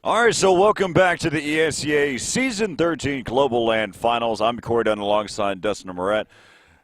All right, so welcome back to the ESEA Season 13 Global LAN Finals. I'm Corey Dunn alongside Dustin Moret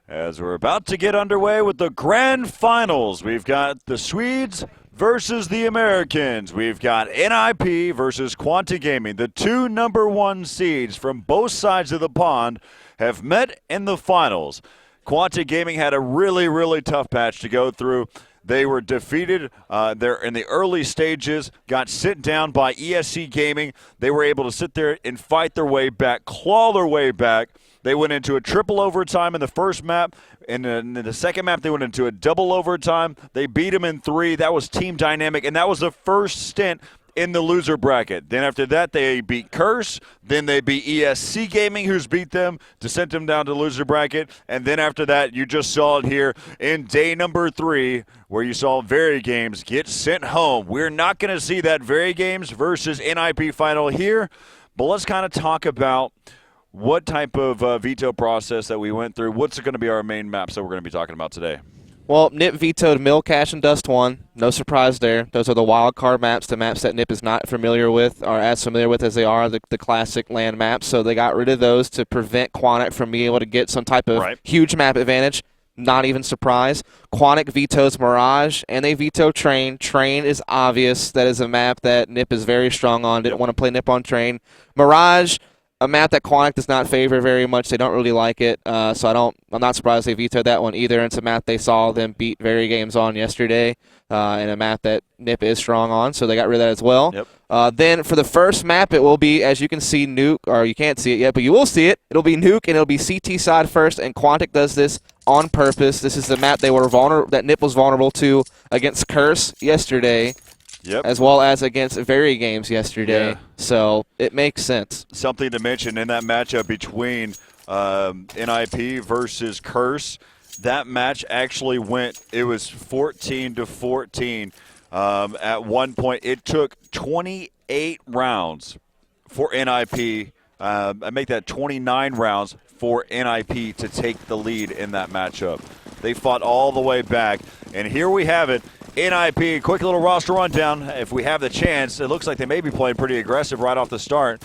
as we're about to get underway with the Grand Finals. We've got the Swedes versus the Americans. We've got NiP versus Quantic Gaming. The two #1 seeds from both sides of the pond have met in the finals. Quantic Gaming had a really tough patch to go through. They were defeated there in the early stages, got sit down by ESC Gaming. They were able to sit there and fight their way back, claw their way back. They went into a triple overtime in the first map. In the second map, they went into a double overtime. They beat them in 3. That was team dynamic, and that was the first stint in the loser bracket. Then after that, they beat Curse. Then they beat ESC Gaming, who's beat them to send them down to loser bracket. And then after that, you just saw it here in day number 3, where you saw Very Games get sent home. We're not going to see that Very Games versus NiP final here, but let's kind of talk about what type of veto process that we went through. What's going to be our main maps that we're going to be talking about today? Well, NiP vetoed Mill, Cache, and Dust 1. No surprise there. Those are the wild card maps, the maps that NiP is not familiar with, or as familiar with as they are the classic LAN maps. So they got rid of those to prevent Quantic from being able to get some type of huge map advantage. Not even surprised. Quantic vetoes Mirage, and they veto Train. Train is obvious. That is a map that NiP is very strong on. Didn't want to play NiP on Train. Mirage, a map that Quantic does not favor very much. They don't really like it, so I'm not surprised they vetoed that one either. It's a map they saw them beat Very Games on yesterday, and a map that NiP is strong on, so they got rid of that as well. Then for the first map, it will be, as you can see, Nuke, or you can't see it yet, but you will see it. It'll be Nuke, and it'll be CT side first, and Quantic does this on purpose. This is the map they were that NiP was vulnerable to against Curse yesterday. As well as against Very Games yesterday. So it makes sense. Something to mention in that matchup between NiP versus Curse, that match actually it was 14-14 at one point. It took 28 rounds for NiP. I make that 29 rounds for NiP to take the lead in that matchup. They fought all the way back, and here we have it. NiP, quick little roster rundown. If we have the chance, it looks like they may be playing pretty aggressive right off the start,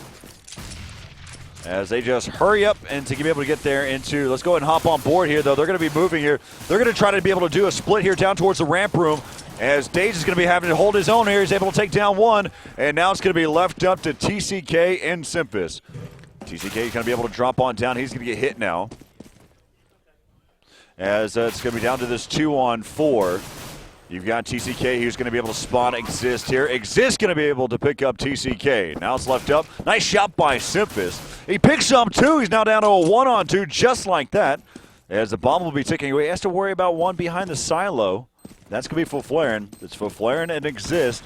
as they just hurry up and to be able to get there into. Let's go ahead and hop on board here, though. They're going to be moving here. They're going to try to be able to do a split here down towards the ramp room, as Daze is going to be having to hold his own here. He's able to take down one, and now it's going to be left up to TCK and Simpus. TCK is going to be able to drop on down. He's going to get hit now, as it's going to be down to this 2-on-4. You've got TCK who's going to be able to spawn Exist here. Exist going to be able to pick up TCK. Now it's left up. Nice shot by Simpus. He picks up 2. He's now down to a 1-on-2 just like that, as the bomb will be ticking away. He has to worry about one behind the silo. That's going to be Fulflaren. It's Fulflaren and Exist.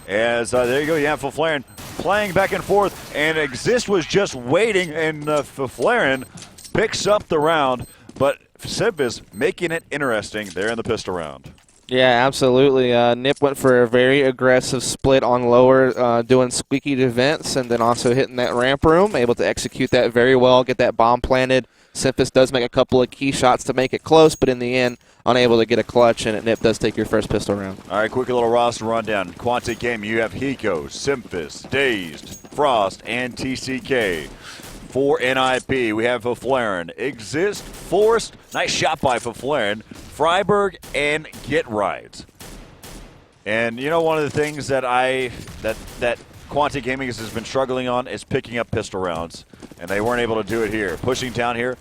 As there you go, you have Fulflaren playing back and forth, and Exist was just waiting, and Fulflaren picks up the round, but Simpus making it interesting there in the pistol round. Yeah, absolutely. NiP went for a very aggressive split on lower, doing squeaky defense, and then also hitting that ramp room, able to execute that very well, get that bomb planted. Simpus does make a couple of key shots to make it close, but in the end, unable to get a clutch, and NiP does take your first pistol round. All right, quick little roster rundown. Quantic Game, you have Hiko, Simpus, Dazed, Frost, and TCK. For NiP, we have Fulflaren, Exist, Forced, nice shot by Fulflaren, Freiburg, and Get Right. And you know, one of the things that that Quantic Gaming has been struggling on is picking up pistol rounds, and they weren't able to do it here. Pushing down here.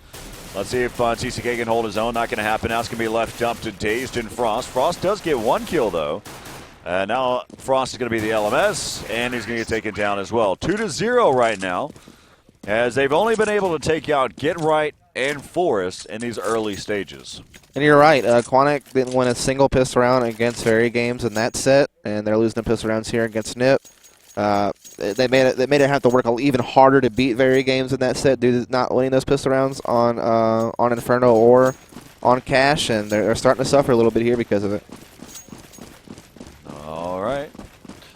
Let's see if TCK can hold his own. Not going to happen. Now it's going to be left up to Dazed and Frost. Frost does get 1 kill, though. Now Frost is going to be the LMS, and he's going to get taken down as well. 2-0 right now, as they've only been able to take out Get Right and Forest in these early stages. And you're right, Quantic didn't win a single pistol round against Very Games in that set, and they're losing the pistol rounds here against NiP. They made it have to work even harder to beat Very Games in that set due to not winning those pistol rounds on Inferno or on Cache, and they're starting to suffer a little bit here because of it. All right,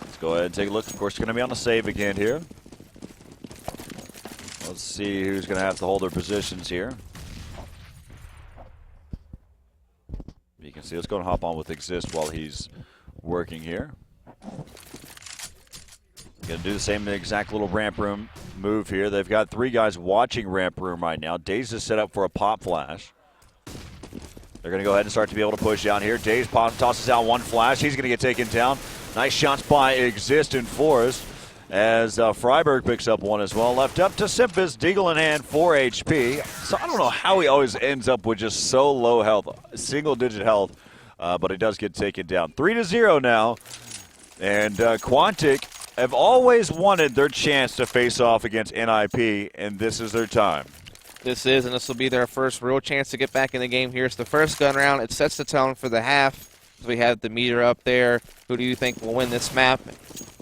let's go ahead and take a look. Of course, it's going to be on the save again here. Let's see who's going to have to hold their positions here. You can see, let's go and hop on with Exist while he's working here. Going to do the same exact little ramp room move here. They've got 3 guys watching ramp room right now. Daze is set up for a pop flash. They're going to go ahead and start to be able to push down here. Daze tosses out 1 flash. He's going to get taken down. Nice shots by Exist and Forrest as Freiberg picks up 1 as well. Left up to Simphis, Deagle in hand, 4 HP. So I don't know how he always ends up with just so low health, single-digit health, but he does get taken down. 3-0 now, and Quantic have always wanted their chance to face off against NiP, and this is their time. This is, and this will be their first real chance to get back in the game here. It's the first gun round. It sets the tone for the half. We have the meter up there. Who do you think will win this map?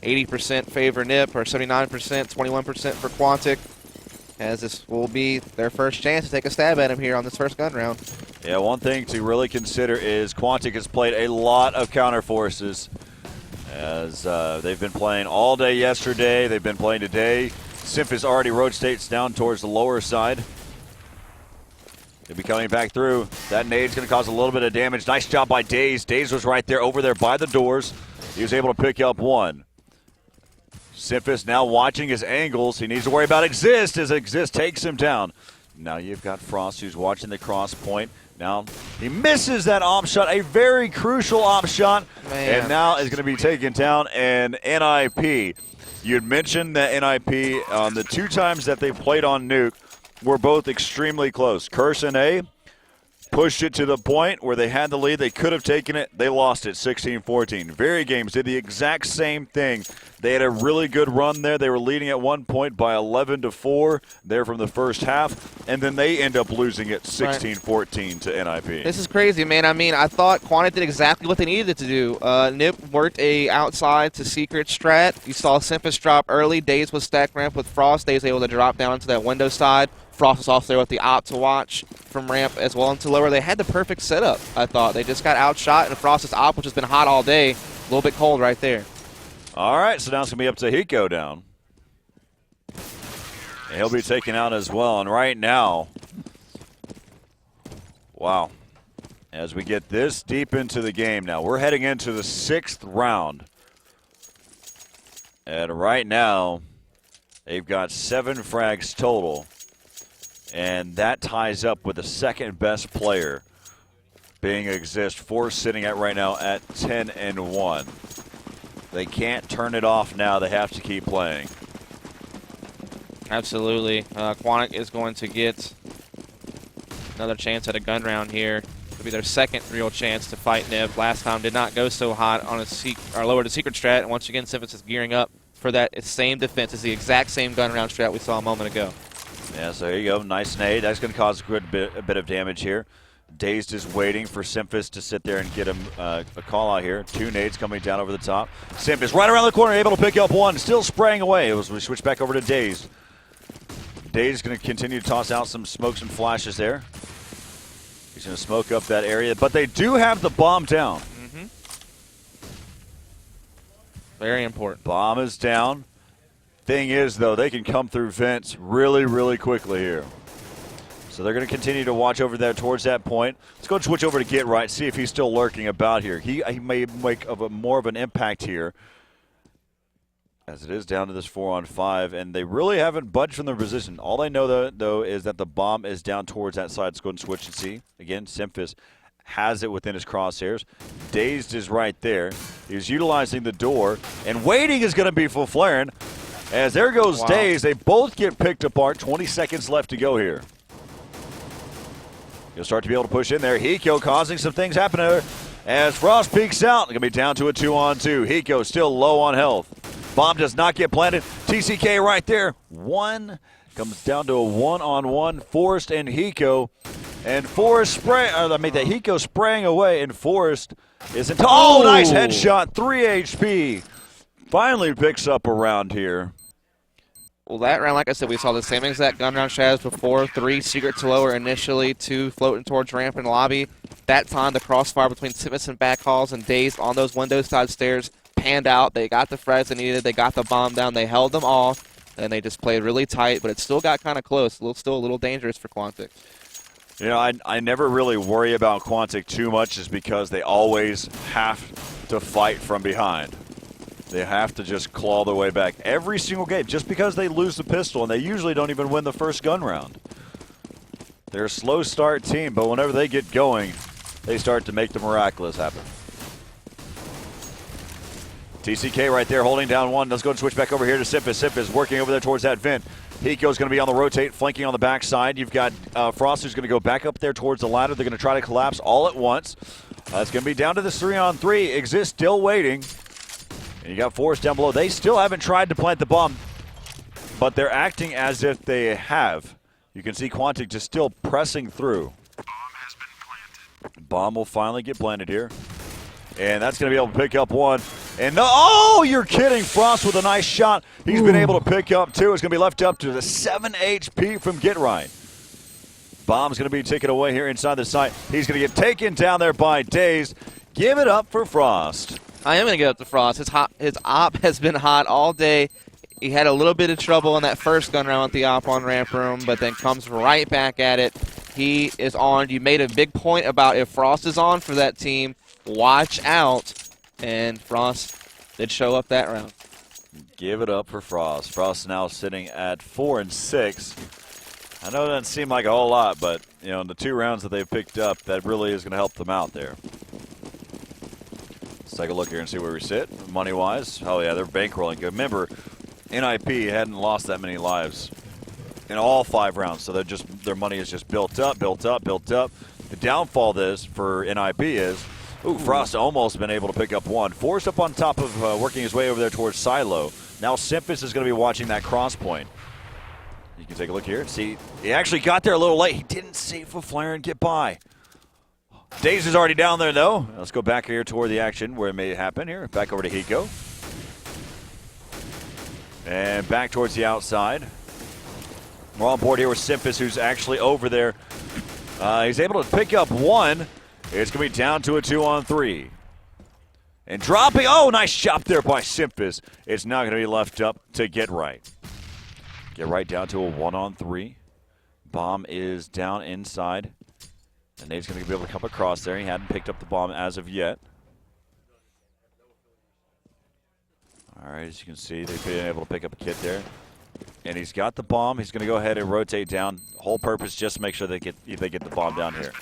80% favor NiP, or 79%, 21% for Quantic, as this will be their first chance to take a stab at him here on this first gun round. Yeah, one thing to really consider is Quantic has played a lot of counter forces, as they've been playing all day yesterday. They've been playing today. Simphis already rotates down towards the lower side. They'll be coming back through. That nade's going to cause a little bit of damage. Nice job by Daze. Daze was right there, over there by the doors. He was able to pick up 1. Simphis now watching his angles. He needs to worry about Exist as Exist takes him down. Now you've got Frost who's watching the cross point. Now he misses that op shot, a very crucial op shot, and now is going to be taken down. And NiP, you'd mentioned that NiP on the 2 times that they played on Nuke were both extremely close. Curse and A pushed it to the point where they had the lead. They could have taken it. They lost it 16-14. Very Games did the exact same thing. They had a really good run there. They were leading at one point by 11-4 there from the first half, and then they end up losing it 16-14 to NiP. This is crazy, man. I mean, I thought Quantic did exactly what they needed it to do. NiP worked a outside to secret strat. You saw Simphis drop early. Daze was stacked ramp with Frost. Daze able to drop down into that window side. Frost was also there with the op to watch from ramp as well into lower. They had the perfect setup, I thought. They just got outshot, and Frost's op, which has been hot all day, a little bit cold right there. All right, so now it's going to be up to Hiko down. And he'll be taken out as well. And right now, wow, as we get this deep into the game now, we're heading into the 6th round. And right now, they've got 7 frags total. And that ties up with the second best player being Exist. Force sitting at right now at 10-1. They can't turn it off now. They have to keep playing. Absolutely. Quantic is going to get another chance at a gun round here. It'll be their second real chance to fight NiP. Last time did not go so hot on a lower to secret strat. And once again, Simphis is gearing up for that same defense. It's the exact same gun round strat we saw a moment ago. Yeah, so there you go. Nice nade. That's going to cause a bit of damage here. Dazed is waiting for Simphis to sit there and get him a call out here. 2 nades coming down over the top. Simphis right around the corner, able to pick up 1. Still spraying away. We switch back over to Dazed. Dazed is going to continue to toss out some smokes and flashes there. He's going to smoke up that area, but they do have the bomb down. Very important. Bomb is down. Thing is, though, they can come through vents really, really quickly here. So they're going to continue to watch over there towards that point. Let's go and switch over to Get Right, see if he's still lurking about here. He may make more of an impact here, as it is down to this 4-on-5, and they really haven't budged from their position. All they know, though, is that the bomb is down towards that side. Let's go and switch and see. Again, Simphis has it within his crosshairs. Dazed is right there. He's utilizing the door, and waiting is going to be for Flaren. As there goes Dazed. They both get picked apart. 20 seconds left to go here. He'll start to be able to push in there. Hiko causing some things happen there. As Frost peeks out, going to be down to a 2-on-2. Hiko still low on health. Bomb does not get planted. TCK right there. 1 comes down to a 1-on-1. Forrest and Hiko. And Forrest Hiko spraying away, and Forrest is into. Oh, nice headshot. 3 HP. Finally picks up a round here. Well, that round, like I said, we saw the same exact gun round strat as before. 3 secret to lower initially, 2 floating towards ramp and lobby. That time, the crossfire between Simphis and Backhauls and Dazed on those window side stairs panned out. They got the frags they needed. They got the bomb down. They held them off, and they just played really tight, but it still got kind of close. Still a little dangerous for Quantic. You know, I never really worry about Quantic too much, just because they always have to fight from behind. They have to just claw their way back every single game just because they lose the pistol, and they usually don't even win the first gun round. They're a slow start team, but whenever they get going, they start to make the miraculous happen. TCK right there holding down one. Let's go and switch back over here to Sipis. Sipis working over there towards that vent. Hiko's going to be on the rotate, flanking on the backside. You've got Frost who's going to go back up there towards the ladder. They're going to try to collapse all at once. It's going to be down to this 3-on-3. Exist still waiting. And you got Forrest down below. They still haven't tried to plant the bomb, but they're acting as if they have. You can see Quantic just still pressing through. Bomb has been planted. Bomb will finally get planted here. And that's going to be able to pick up one. And oh, you're kidding. Frost with a nice shot. He's been able to pick up two. It's going to be left up to the 7 HP from Get Right. Bomb's going to be taken away here inside the site. He's going to get taken down there by Daze. Give it up for Frost. I am going to get up to Frost. His op has been hot all day. He had a little bit of trouble in that first gun round with the op on ramp room, but then comes right back at it. He is on. You made a big point about if Frost is on for that team, watch out. And Frost did show up that round. Give it up for Frost. Frost now sitting at 4 and 6. I know it doesn't seem like a whole lot, but you know, in the 2 rounds that they've picked up, that really is going to help them out there. Let's take a look here and see where we sit money-wise. Oh yeah, they're bankrolling. Remember, NiP hadn't lost that many lives in all 5 rounds, so their money is just built up, built up, built up. The downfall this for NiP is, Frost almost been able to pick up one. Forced up on top of working his way over there towards Silo. Now Simpus is going to be watching that cross point. You can take a look here and see he actually got there a little late. He didn't see Flare and get by. Daze is already down there though. Let's go back here toward the action where it may happen here. Back over to Hiko. And back towards the outside. We're on board here with Simpus, who's actually over there. He's able to pick up one. It's going to be down to a 2-on-3. And dropping. Oh, nice chop there by Simpus. It's now going to be left up to Get Right. Get Right down to a 1-on-3. Bomb is down inside. And Nate's going to be able to come across there. He hadn't picked up the bomb as of yet. All right, as you can see, they've been able to pick up a kit there. And he's got the bomb. He's going to go ahead and rotate down. Whole purpose just to make sure they get the bomb down here.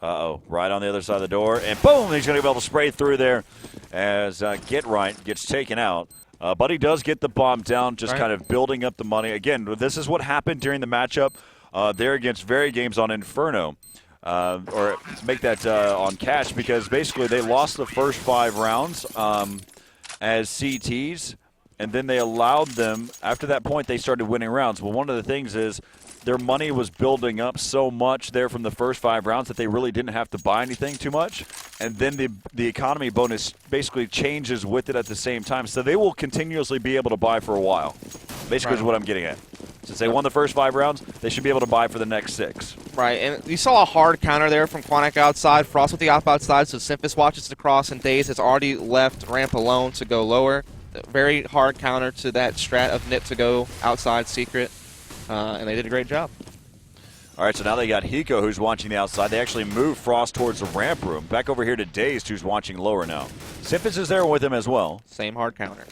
Uh-oh, right on the other side of the door. And boom, he's going to be able to spray through there as Get Right gets taken out. But he does get the bomb down, just kind of building up the money. Again, this is what happened during the matchup there against Very Games on Inferno. Or make that on Cash, because basically they lost the first 5 rounds as CTs. And then they allowed them, after that point, they started winning rounds. Well, one of the things is their money was building up so much there from the first 5 rounds that they really didn't have to buy anything too much. And then the economy bonus basically changes with it at the same time. So they will continuously be able to buy for a while. Basically is what I'm getting at. Since they won the first 5 rounds, they should be able to buy for the next 6. Right, and you saw a hard counter there from Quantic outside. Frost with the op outside, so Simpus watches the cross, and Daze has already left ramp alone to go lower. Very hard counter to that strat of NiP to go outside secret, and they did a great job. All right, so now they got Hiko, who's watching the outside. They actually moved Frost towards the ramp room. Back over here to Dazed, who's watching lower now. Simpus is there with him as well. Same hard counter.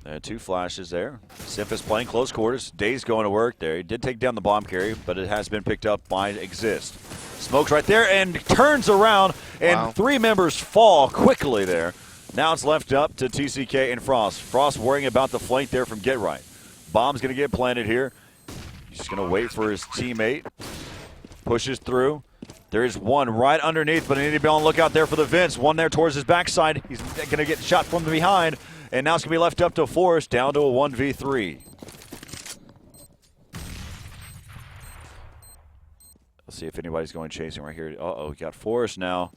There are 2 flashes there. Simpus playing close quarters. Dazed going to work there. He did take down the bomb carrier, but it has been picked up by Exist. Smokes right there and turns around, and 3 members fall quickly there. Now it's left up to TCK and Frost. Frost worrying about the flank there from Get Right. Bomb's going to get planted here. He's just going to wait for his teammate. Pushes through. There is one right underneath, but I need to be on the lookout there for the vents. One there towards his backside. He's going to get shot from behind, and now it's going to be left up to Forrest, down to a 1v3. Let's see if anybody's going chasing right here. Uh-oh, we got Forrest now.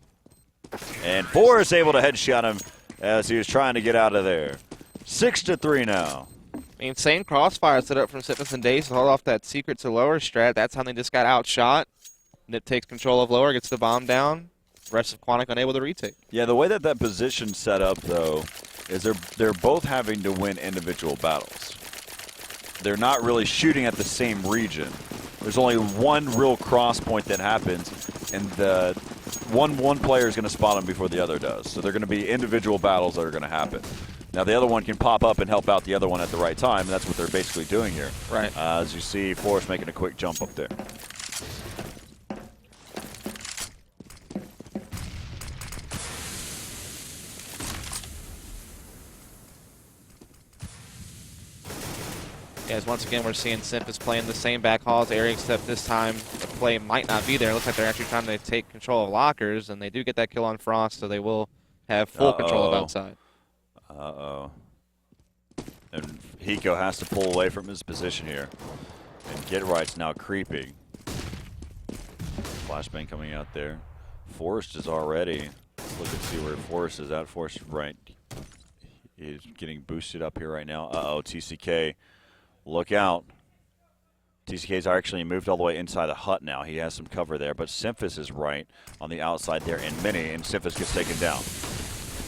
And Forrest able to headshot him as he was trying to get out of there. 6-3 now. I mean, same crossfire set up from Simpus and Daze to hold off that secret to lower strat. That's how they just got outshot. NiP takes control of lower, gets the bomb down. Rest of Quantic unable to retake. Yeah, the way that position's set up, though, is they're both having to win individual battles. They're not really shooting at the same region. There's only one real cross point that happens, and the one player is going to spot him before the other does. So they're going to be individual battles that are going to happen. Now the other one can pop up and help out the other one at the right time, and that's what they're basically doing here. Right. As you see, Forrest making a quick jump up there. As once again, we're seeing Simp playing the same back halls area, except this time the play might not be there. It looks like they're actually trying to take control of lockers, and they do get that kill on Frost, so they will have full control of outside. Uh-oh. And Hiko has to pull away from his position here. And Get Right's now creeping. Flashbang coming out there. Forrest is already. Let's look and see where Forrest is at. Forrest right. He's getting boosted up here right now. Uh-oh, TCK. Look out. TCK's actually moved all the way inside the hut now. He has some cover there, but Simphis is right on the outside there in mini, and Simphis gets taken down.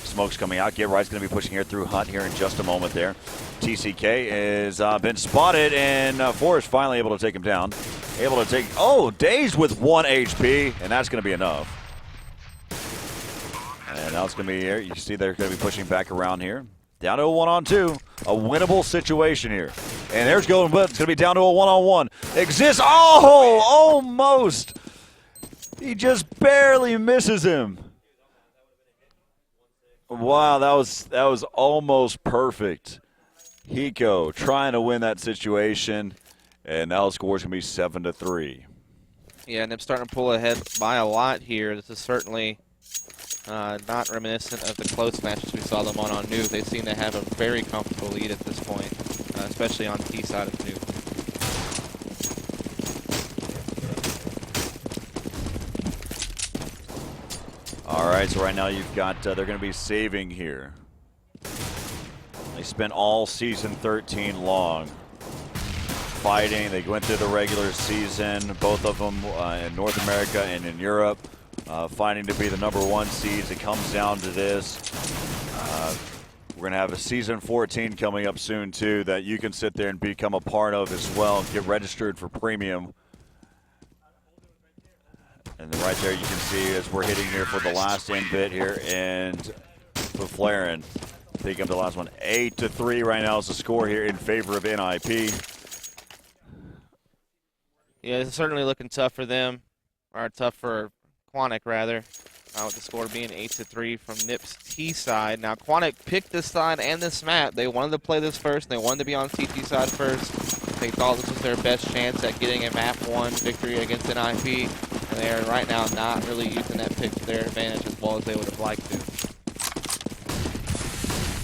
Smoke's coming out. Get Right's going to be pushing here through hut here in just a moment there. TCK has been spotted, and Forrest finally able to take him down. Able to take, Dazed with 1 HP, and that's going to be enough. And now it's going to be here. You see they're going to be pushing back around here. Down to a 1-on-2. A winnable situation here. And there's going, but it's going to be down to a 1-on-1. Exists. Oh, almost. He just barely misses him. Wow, that was almost perfect. Hiko trying to win that situation, and now the score's going to be 7-3. Yeah, NiP starting to pull ahead by a lot here. This is certainly not reminiscent of the close matches we saw them on Nuke. They seem to have a very comfortable lead at this point, especially on T side of Nuke. All right, so right now you've got, they're going to be saving here. They spent all season 13 long fighting. They went through the regular season, both of them in North America and in Europe, fighting to be the #1 seeds. It comes down to this. We're going to have a season 14 coming up soon, too, that you can sit there and become a part of as well, get registered for premium. And then right there you can see as we're hitting here for the last end bit here, and for Flaren, picking up the last one. 8-3 right now is the score here in favor of NiP. Yeah, it's certainly looking tough for them, or tough for Quantic rather, with the score being 8-3 from NiP's T side. Now Quantic picked this side and this map. They wanted to play this first, and they wanted to be on CT side first. They thought this was their best chance at getting a map 1 victory against NiP. And they are right now not really using that pick to their advantage as well as they would have liked to.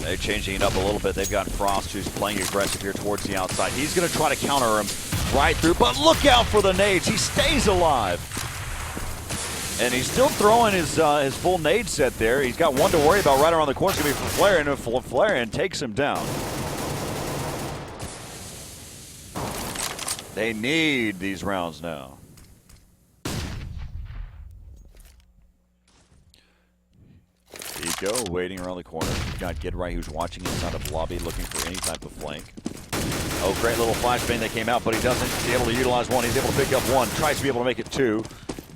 They're changing it up a little bit. They've got Frost, who's playing aggressive here towards the outside. He's going to try to counter him right through, but look out for the nades. He stays alive. And he's still throwing his full nade set there. He's got one to worry about right around the corner. It's going to be for Flaren, and Flaren takes him down. They need these rounds now. Hiko waiting around the corner. You've got Get Right, who's watching inside of lobby, looking for any type of flank. Oh, great little flashbang that came out, but he doesn't be able to utilize one. He's able to pick up one, tries to be able to make it 2.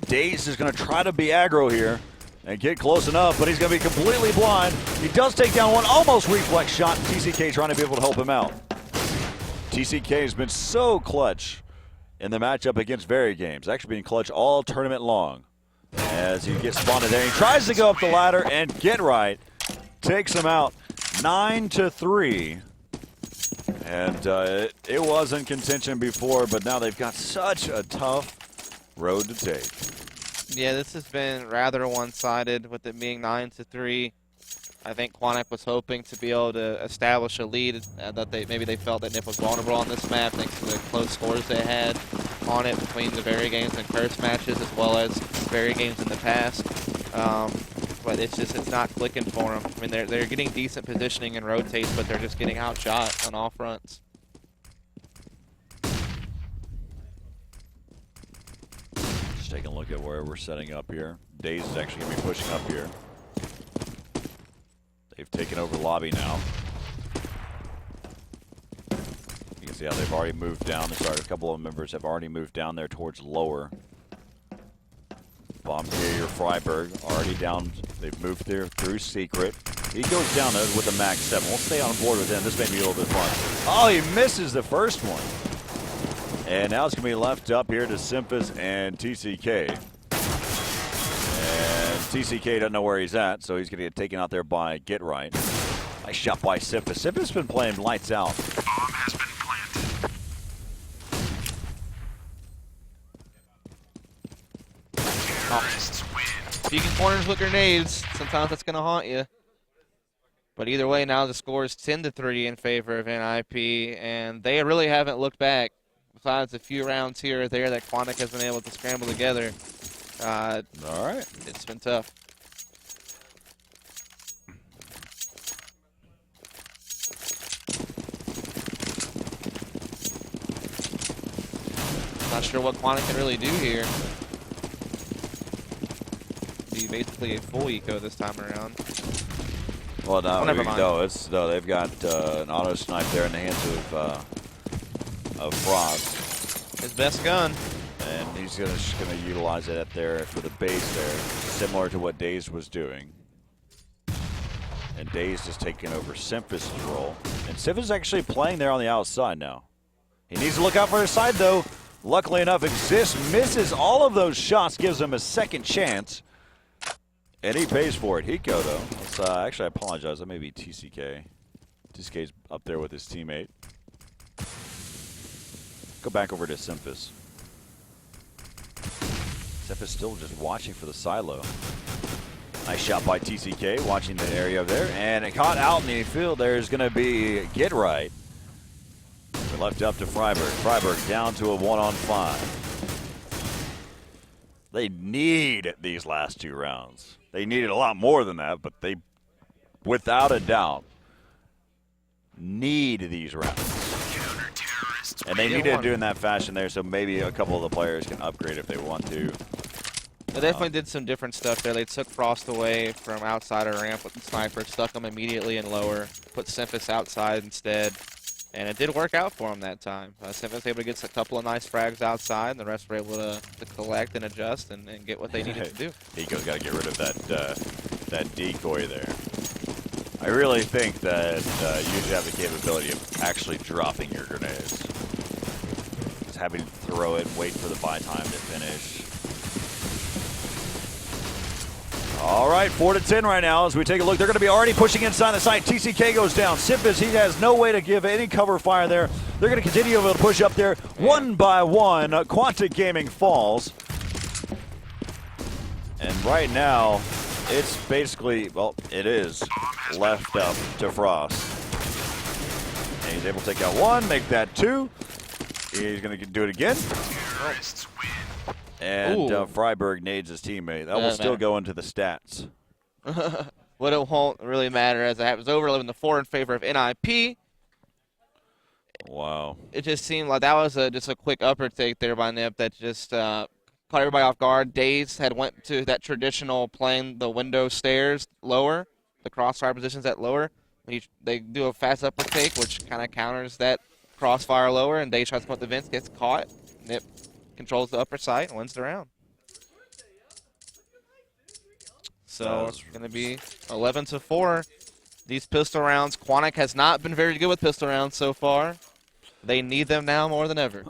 Dazed is going to try to be aggro here and get close enough, but he's going to be completely blind. He does take down one, almost reflex shot. TCK trying to be able to help him out. TCK has been so clutch in the matchup against Very Games, actually being clutch all tournament long. As he gets spotted there, he tries to go up the ladder, and Get Right takes him out 9-3. And it was in contention before, but now they've got such a tough road to take. Yeah, this has been rather one-sided with it being 9-3. I think Quantic was hoping to be able to establish a lead, that maybe they felt that NiP was vulnerable on this map thanks to the close scores they had on it between the Very Games and Curse matches as well as Very Games in the past. But it's not clicking for them. I mean, they're getting decent positioning and rotates, but they're just getting outshot on all fronts. Just taking a look at where we're setting up here. Daze is actually going to be pushing up here. They've taken over lobby now. You can see how they've already moved down. A couple of members have already moved down there towards lower. Bomb carrier Freiberg already down. They've moved there through Secret. He goes down with a max 7. We'll stay on board with him. This may be a little bit fun. Oh, he misses the first one. And now it's going to be left up here to Simphis and TCK. And TCK doesn't know where he's at, so he's going to get taken out there by Get Right. Nice shot by Simphis. Simphis has been playing lights out. Bomb has been planted. Terrorists win. Peeking corners with grenades. Sometimes that's going to haunt you. But either way, now the score is 10-3 in favor of NiP, and they really haven't looked back. Besides a few rounds here or there that Quantic has been able to scramble together. All right. It's been tough. Not sure what Quantic can really do here. Be basically a full eco this time around. Well, no, never mind. no, they've got an auto snipe there in the hands of Frost, His best gun. and he's just gonna utilize it at there for the base there, similar to what Daze was doing. And Daze is taking over Simphis' role, and Simphis is actually playing there on the outside now. He needs to look out for his side though. Luckily enough, Exist misses all of those shots, gives him a second chance. And he pays for it. Hiko, though. Let's, actually, I apologize. That may be TCK. TCK's up there with his teammate. Go back over to Simphis. Simphis still just watching for the silo. Nice shot by TCK, watching the area there. And it caught out in the field. There's going to be Get Right. We're left up to Freiberg. Freiberg down to a 1-on-5. They need these last 2 rounds. They needed a lot more than that, but they, without a doubt, need these rounds. And they needed to do it in that fashion there, so maybe a couple of the players can upgrade if they want to. They definitely did some different stuff there. They took Frost away from outside of ramp with the sniper, stuck him immediately in lower, put Simphis outside instead, and it did work out for him that time. Simphis was able to get a couple of nice frags outside, and the rest were able to collect and adjust and get what they needed to do. Hiko's got to get rid of that decoy there. I really think that you should have the capability of actually dropping your grenades. Just having to throw it, wait for the buy time to finish. All right, 4-10 right now as we take a look. They're going to be already pushing inside the site. TCK goes down. Simphis, he has no way to give any cover fire there. They're going to continue to push up there one by one. Quantic Gaming falls. And right now, it's basically, well, it is left up to Frost. And he's able to take out 1, make that 2. He's going to do it again. Terrorists win. And Freiberg nades his teammate. That will still go into the stats. What it won't really matter as it was over 11-4 in favor of NiP. Wow. It just seemed like that was just a quick upper take there by NiP that just caught everybody off guard. Daze had went to that traditional playing the window stairs lower, the crossfire positions at lower. They do a fast upper take, which kind of counters that crossfire lower, and Daze tries to come up the vents, gets caught. NiP controls the upper site and wins the round. So it's going to be 11-4. These pistol rounds, Quantic has not been very good with pistol rounds so far. They need them now more than ever.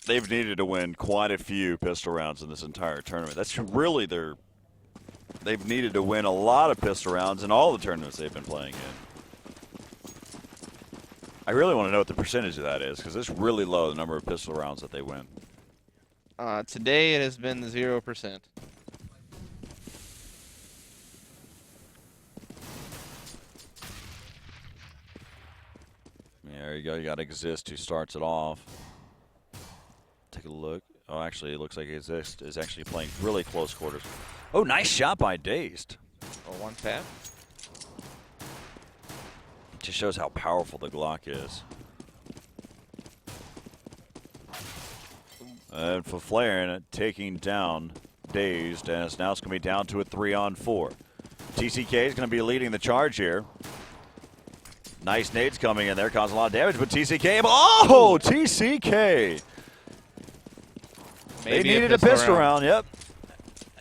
They've needed to win quite a few pistol rounds in this entire tournament. That's really they've needed to win a lot of pistol rounds in all the tournaments they've been playing in. I really want to know what the percentage of that is, because it's really low, the number of pistol rounds that they win. Today it has been 0%. Yeah, there you go. You got Exist who starts it off. Take a look. Oh, actually, it looks like Exist is actually playing really close quarters. Oh, nice shot by Dazed. Or 1 tap. Just shows how powerful the Glock is. And for Flaren taking down Dazed, and now it's going to be down to a 3-on-4. TCK is going to be leading the charge here. Nice nades coming in there, causing a lot of damage, but TCK, oh, TCK! They Maybe needed a pistol round, yep.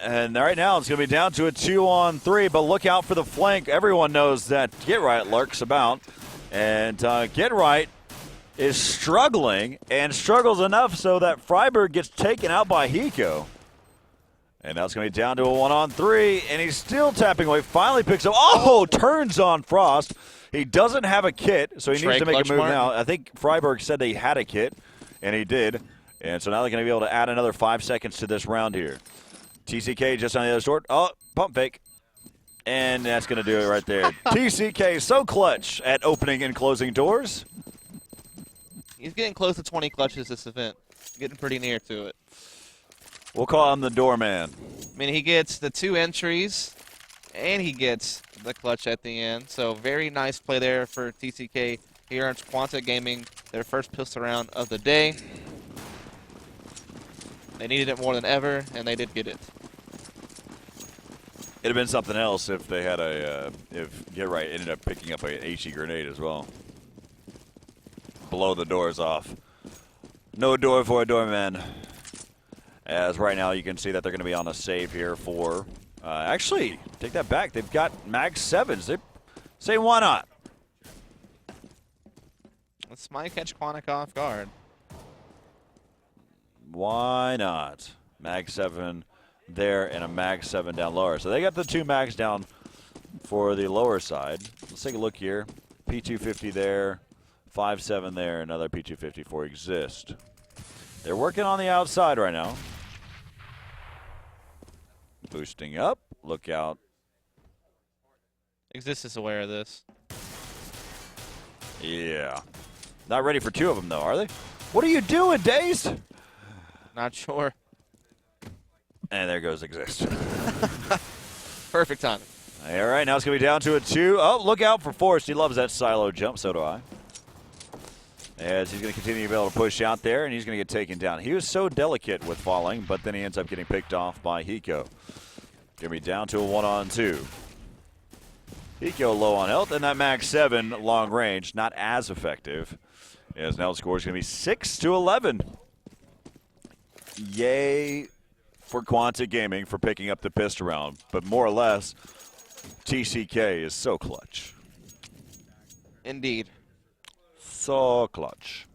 And right now it's going to be down to a 2-on-3, but look out for the flank. Everyone knows that Get Right lurks about. And Get Right is struggling, and struggles enough so that Freiberg gets taken out by Hiko. And now it's going to be down to a 1-on-3, and he's still tapping away. Finally picks up. Oh, turns on Frost. He doesn't have a kit, so he needs to make a move now. I think Freiberg said that he had a kit, and he did. And so now they're going to be able to add another 5 seconds to this round here. TCK just on the other sort. Oh, pump fake. And that's going to do it right there. TCK so clutch at opening and closing doors. He's getting close to 20 clutches this event. Getting pretty near to it. We'll call him the doorman. I mean, he gets the 2 entries, and he gets the clutch at the end. So very nice play there for TCK. He earns Quantic Gaming their first pistol round of the day. They needed it more than ever, and they did get it. It'd have been something else if they had if Get Right ended up picking up a HE grenade as well. Blow the doors off. No door for a doorman. As right now you can see that they're going to be on a save here for. Actually, take that back. They've got Mag 7s. They say why not? This might catch Quantic off guard. Why not? Mag 7 there and a Mag 7 down lower. So they got the 2 mags down for the lower side. Let's take a look here. P250 there, 5.7 there, another P250 for Exist. They're working on the outside right now. Boosting up. Look out. Exist is aware of this. Yeah. Not ready for 2 of them, though, are they? What are you doing, Dazed? Not sure. And there goes Exist. Perfect timing. All right, now it's going to be down to a 2. Oh, look out for Forrest. He loves that silo jump. So do I. As he's going to continue to be able to push out there, and he's going to get taken down. He was so delicate with falling, but then he ends up getting picked off by Hiko. Going to be down to a 1-on-2. Hiko low on health, and that Mag 7 long range, not as effective. As now the score is going to be 6-11. Yay for Quantic Gaming for picking up the pistol round, but more or less, TCK is so clutch. Indeed. So clutch.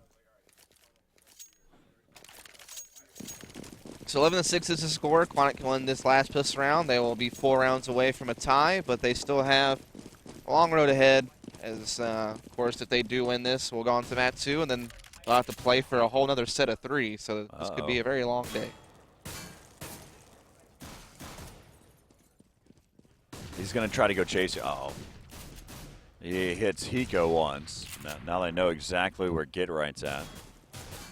So 11-6 is the score. Quantic can win this last pistol round. They will be 4 rounds away from a tie, but they still have a long road ahead. As, of course, if they do win this, we'll go on to Mat 2, and then they'll have to play for a whole other set of 3. So this could be a very long day. He's going to try to go chase you. Uh-oh. He hits Hiko once. Now they know exactly where Get Right's at.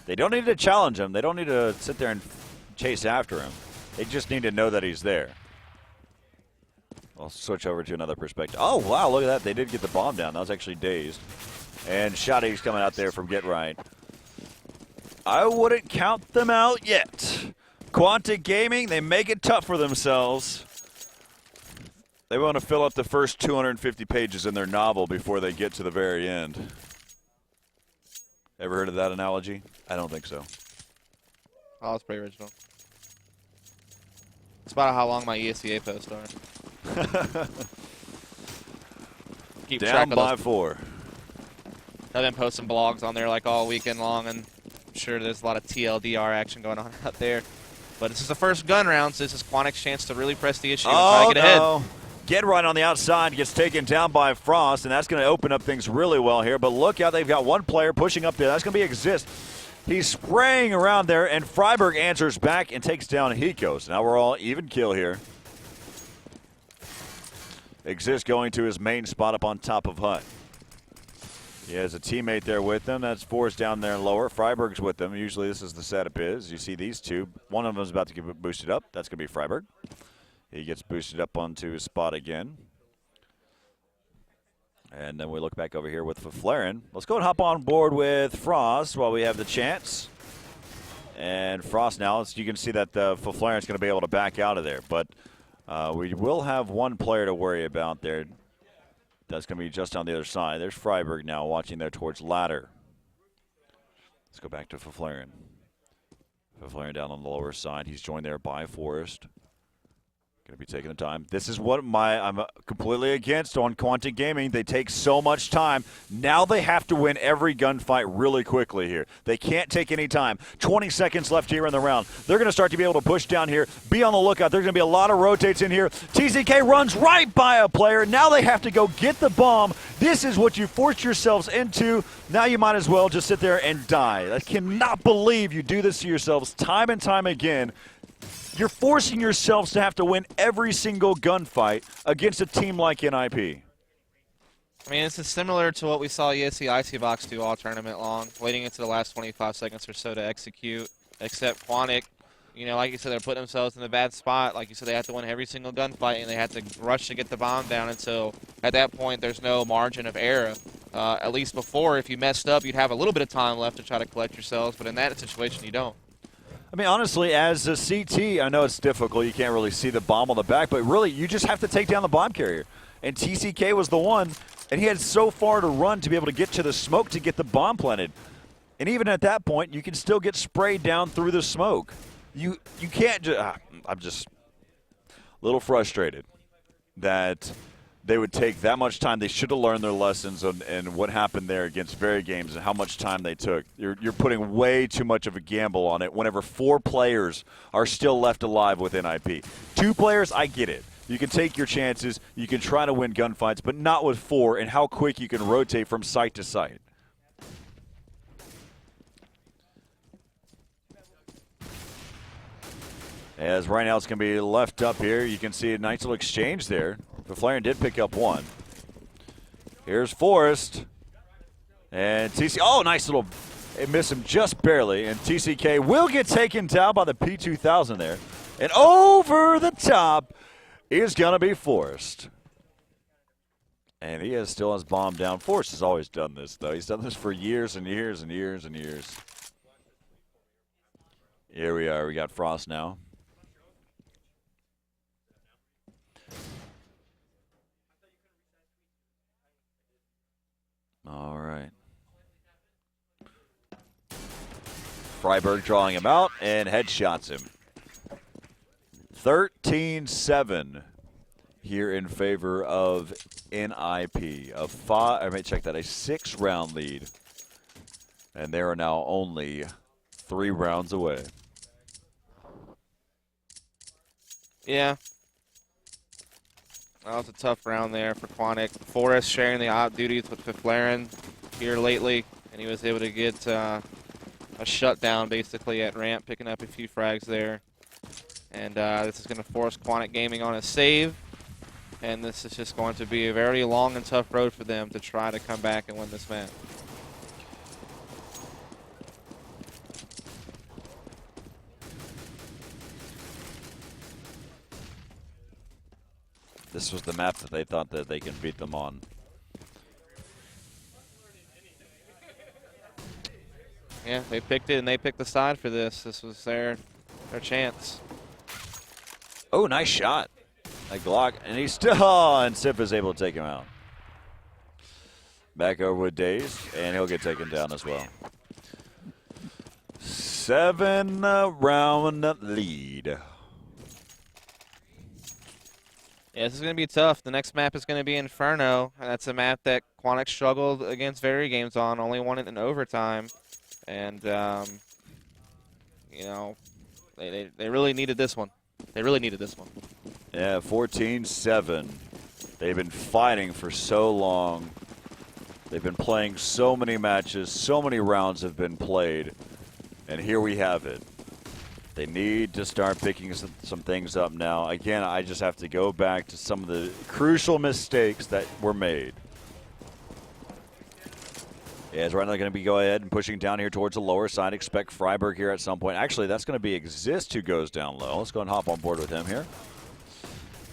They don't need to challenge him. They don't need to sit there and chase after him. They just need to know that he's there. I'll switch over to another perspective. Oh, wow, look at that. They did get the bomb down. That was actually Dazed. And Shotty's coming out there from Get Right. I wouldn't count them out yet. Quantic Gaming, they make it tough for themselves. They want to fill up the first 250 pages in their novel before they get to the very end. Ever heard of that analogy? I don't think so. Oh, that's pretty original. It's about how long my ESEA posts are. Keep Down track of by those. 4. I've been posting blogs on there like all weekend long, and I'm sure there's a lot of TLDR action going on out there. But this is the first gun round, so this is Quantic's chance to really press the issue and try to get ahead. Get Right on the outside gets taken down by Frost, and that's going to open up things really well here. But look out, they've got one player pushing up there. That's going to be Exist. He's spraying around there, and Freiberg answers back and takes down Hiko. So now we're all even kill here. Exist going to his main spot up on top of Hut. He has a teammate there with him. That's Forrest down there lower. Freiberg's with them. Usually this is the setup is. You see these two. One of them is about to get boosted up. That's going to be Freiberg. He gets boosted up onto his spot again. And then we look back over here with Faflaren. Let's go and hop on board with Frost while we have the chance. And Frost now, as you can see that Faflaren's going to be able to back out of there. But we will have one player to worry about there. That's going to be just on the other side. There's Freiberg now watching there towards ladder. Let's go back to Faflaren. Flaring down on the lower side. He's joined there by Forrest. Going to be taking the time. This is what I'm completely against on Quantic Gaming. They take so much time. Now they have to win every gunfight really quickly here. They can't take any time. 20 seconds left here in the round. They're going to start to be able to push down here. Be on the lookout. There's going to be a lot of rotates in here. TZK runs right by a player. Now they have to go get the bomb. This is what you force yourselves into. Now you might as well just sit there and die. I cannot believe you do this to yourselves time and time again. You're forcing yourselves to have to win every single gunfight against a team like NiP. I mean, this is similar to what we saw ESEA Icy Box do all tournament long, waiting into the last 25 seconds or so to execute, except Quantic, you know, like you said, they're putting themselves in a bad spot. Like you said, they have to win every single gunfight, and they have to rush to get the bomb down until, at that point, there's no margin of error. At least before, if you messed up, you'd have a little bit of time left to try to collect yourselves, but in that situation, you don't. I mean, honestly, as a CT, I know it's difficult. You can't really see the bomb on the back, but really, you just have to take down the bomb carrier. And TCK was the one, and he had so far to run to be able to get to the smoke to get the bomb planted. And even at that point, you can still get sprayed down through the smoke. You can't just... I'm just a little frustrated that they would take that much time. They should have learned their lessons and what happened there against Very Games and how much time they took. You're putting way too much of a gamble on it whenever 4 players are still left alive with NiP. 2 players, I get it. You can take your chances. You can try to win gunfights, but not with 4 and how quick you can rotate from site to site. As right now it's going to be left up here. You can see a nice little exchange there. The Flaren did pick up one. Here's Forrest. And TC. Oh, nice little. It missed him just barely. And TCK will get taken down by the P2000 there. And over the top is going to be Forrest. And he still has bomb down. Forrest has always done this, though. He's done this for years and years and years and years. Here we are. We got Frost now. All right. Freiberg drawing him out and headshots him. 13-7 here in favor of NiP. A 6-round lead. And they are now only 3 rounds away. Yeah. That was a tough round there for Quantic. Forrest sharing the op duties with Flaren here lately, and he was able to get a shutdown basically at ramp, picking up a few frags there. And this is going to force Quantic Gaming on a save, and this is just going to be a very long and tough road for them to try to come back and win this match. This was the map that they thought that they can beat them on. Yeah, they picked it, and they picked the side for this. This was their chance. Oh, nice shot. That Glock, and he's still, and Sip is able to take him out. Back over with Daze, and he'll get taken down as well. 7-round lead. Yeah, this is going to be tough. The next map is going to be Inferno, and that's a map that Quantic struggled against Very Games on, only won it in overtime. And, you know, they really needed this one. They really needed this one. Yeah, 14-7. They've been fighting for so long. They've been playing so many matches. So many rounds have been played. And here we have it. They need to start picking some things up now. Again, I just have to go back to some of the crucial mistakes that were made. Yeah, it's right now going to be go ahead and pushing down here towards the lower side. Expect Freiberg here at some point. Actually, that's going to be Exist who goes down low. Let's go and hop on board with him here.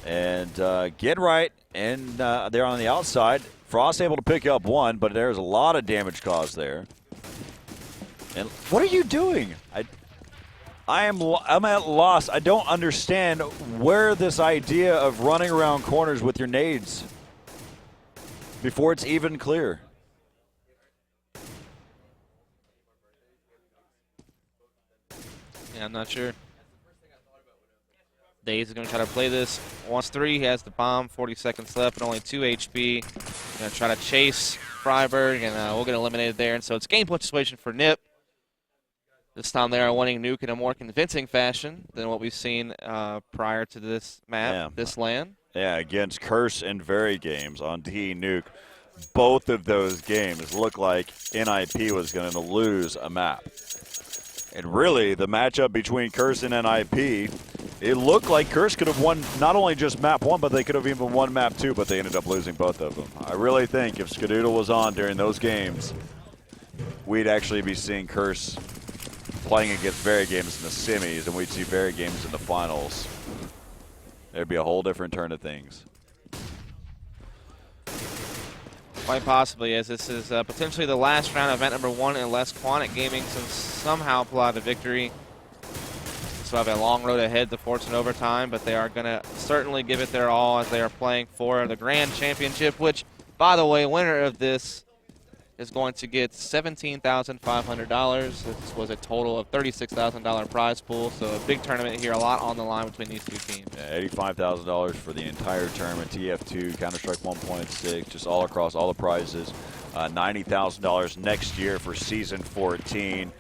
And get right. And they're on the outside. Frost able to pick up one, but there's a lot of damage caused there. And what are you doing? I'm at loss. I don't understand where this idea of running around corners with your nades before it's even clear. Yeah, I'm not sure. Daze is going to try to play this. Wants 3. He has the bomb. 40 seconds left, but only 2 HP. Going to try to chase Freiberg, and we'll get eliminated there. And so it's game point situation for NiP. This time they are winning Nuke in a more convincing fashion than what we've seen prior to this map, this LAN. Yeah, against Curse and Very Games on D Nuke. Both of those games look like NiP was going to lose a map. And really, the matchup between Curse and NiP, it looked like Curse could have won not only just map 1, but they could have even won map 2, but they ended up losing both of them. I really think if Skadoodle was on during those games, we'd actually be seeing Curse playing against Very Games in the semis, and we'd see Very Games in the finals. There'd be a whole different turn of things. Quite possibly, as this is potentially the last round of event number 1, unless Quantic Gaming can somehow pull out a victory. So have a long road ahead to force an overtime, but they are going to certainly give it their all as they are playing for the Grand Championship, which, by the way, winner of this is going to get $17,500. This was a total of $36,000 prize pool, so a big tournament here, a lot on the line between these two teams. Yeah, $85,000 for the entire tournament, TF2, Counter-Strike 1.6, just all across all the prizes. $90,000 next year for Season 14.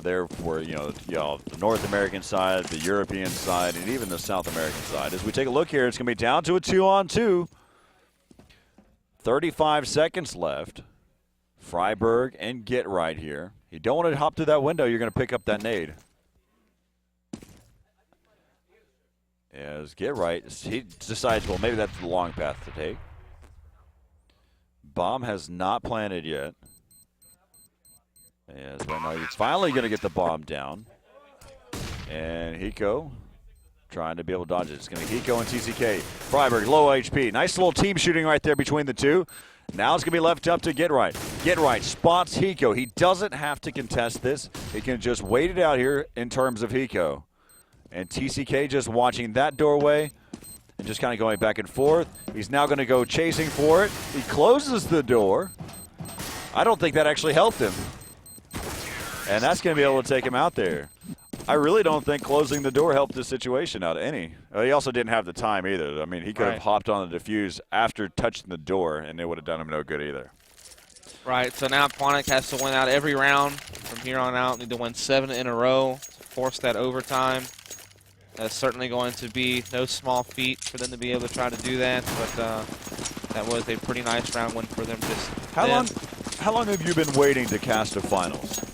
There for the North American side, the European side, and even the South American side. As we take a look here, it's going to be down to a 2-on-2. 35 seconds left. Freiberg and Get Right here. You don't want to hop through that window. You're going to pick up that nade. As Get Right, he decides, well, maybe that's the long path to take. Bomb has not planted yet. As right now, he's finally going to get the bomb down. And Hiko trying to be able to dodge it. It's going to be Hiko and TCK. Freiberg, low HP. Nice little team shooting right there between the two. Now it's going to be left up to Get Right. Get Right spots Hiko. He doesn't have to contest this. He can just wait it out here in terms of Hiko. And TCK just watching that doorway and just kind of going back and forth. He's now going to go chasing for it. He closes the door. I don't think that actually helped him. And that's going to be able to take him out there. I really don't think closing the door helped the situation out any. He also didn't have the time either. I mean, he could have hopped on the defuse after touching the door, and it would have done him no good either. Right, so now Quantic has to win out every round from here on out. Need to win 7 in a row to force that overtime. That's certainly going to be no small feat for them to be able to try to do that, but that was a pretty nice round win for them just How long have you been waiting to cast a finals?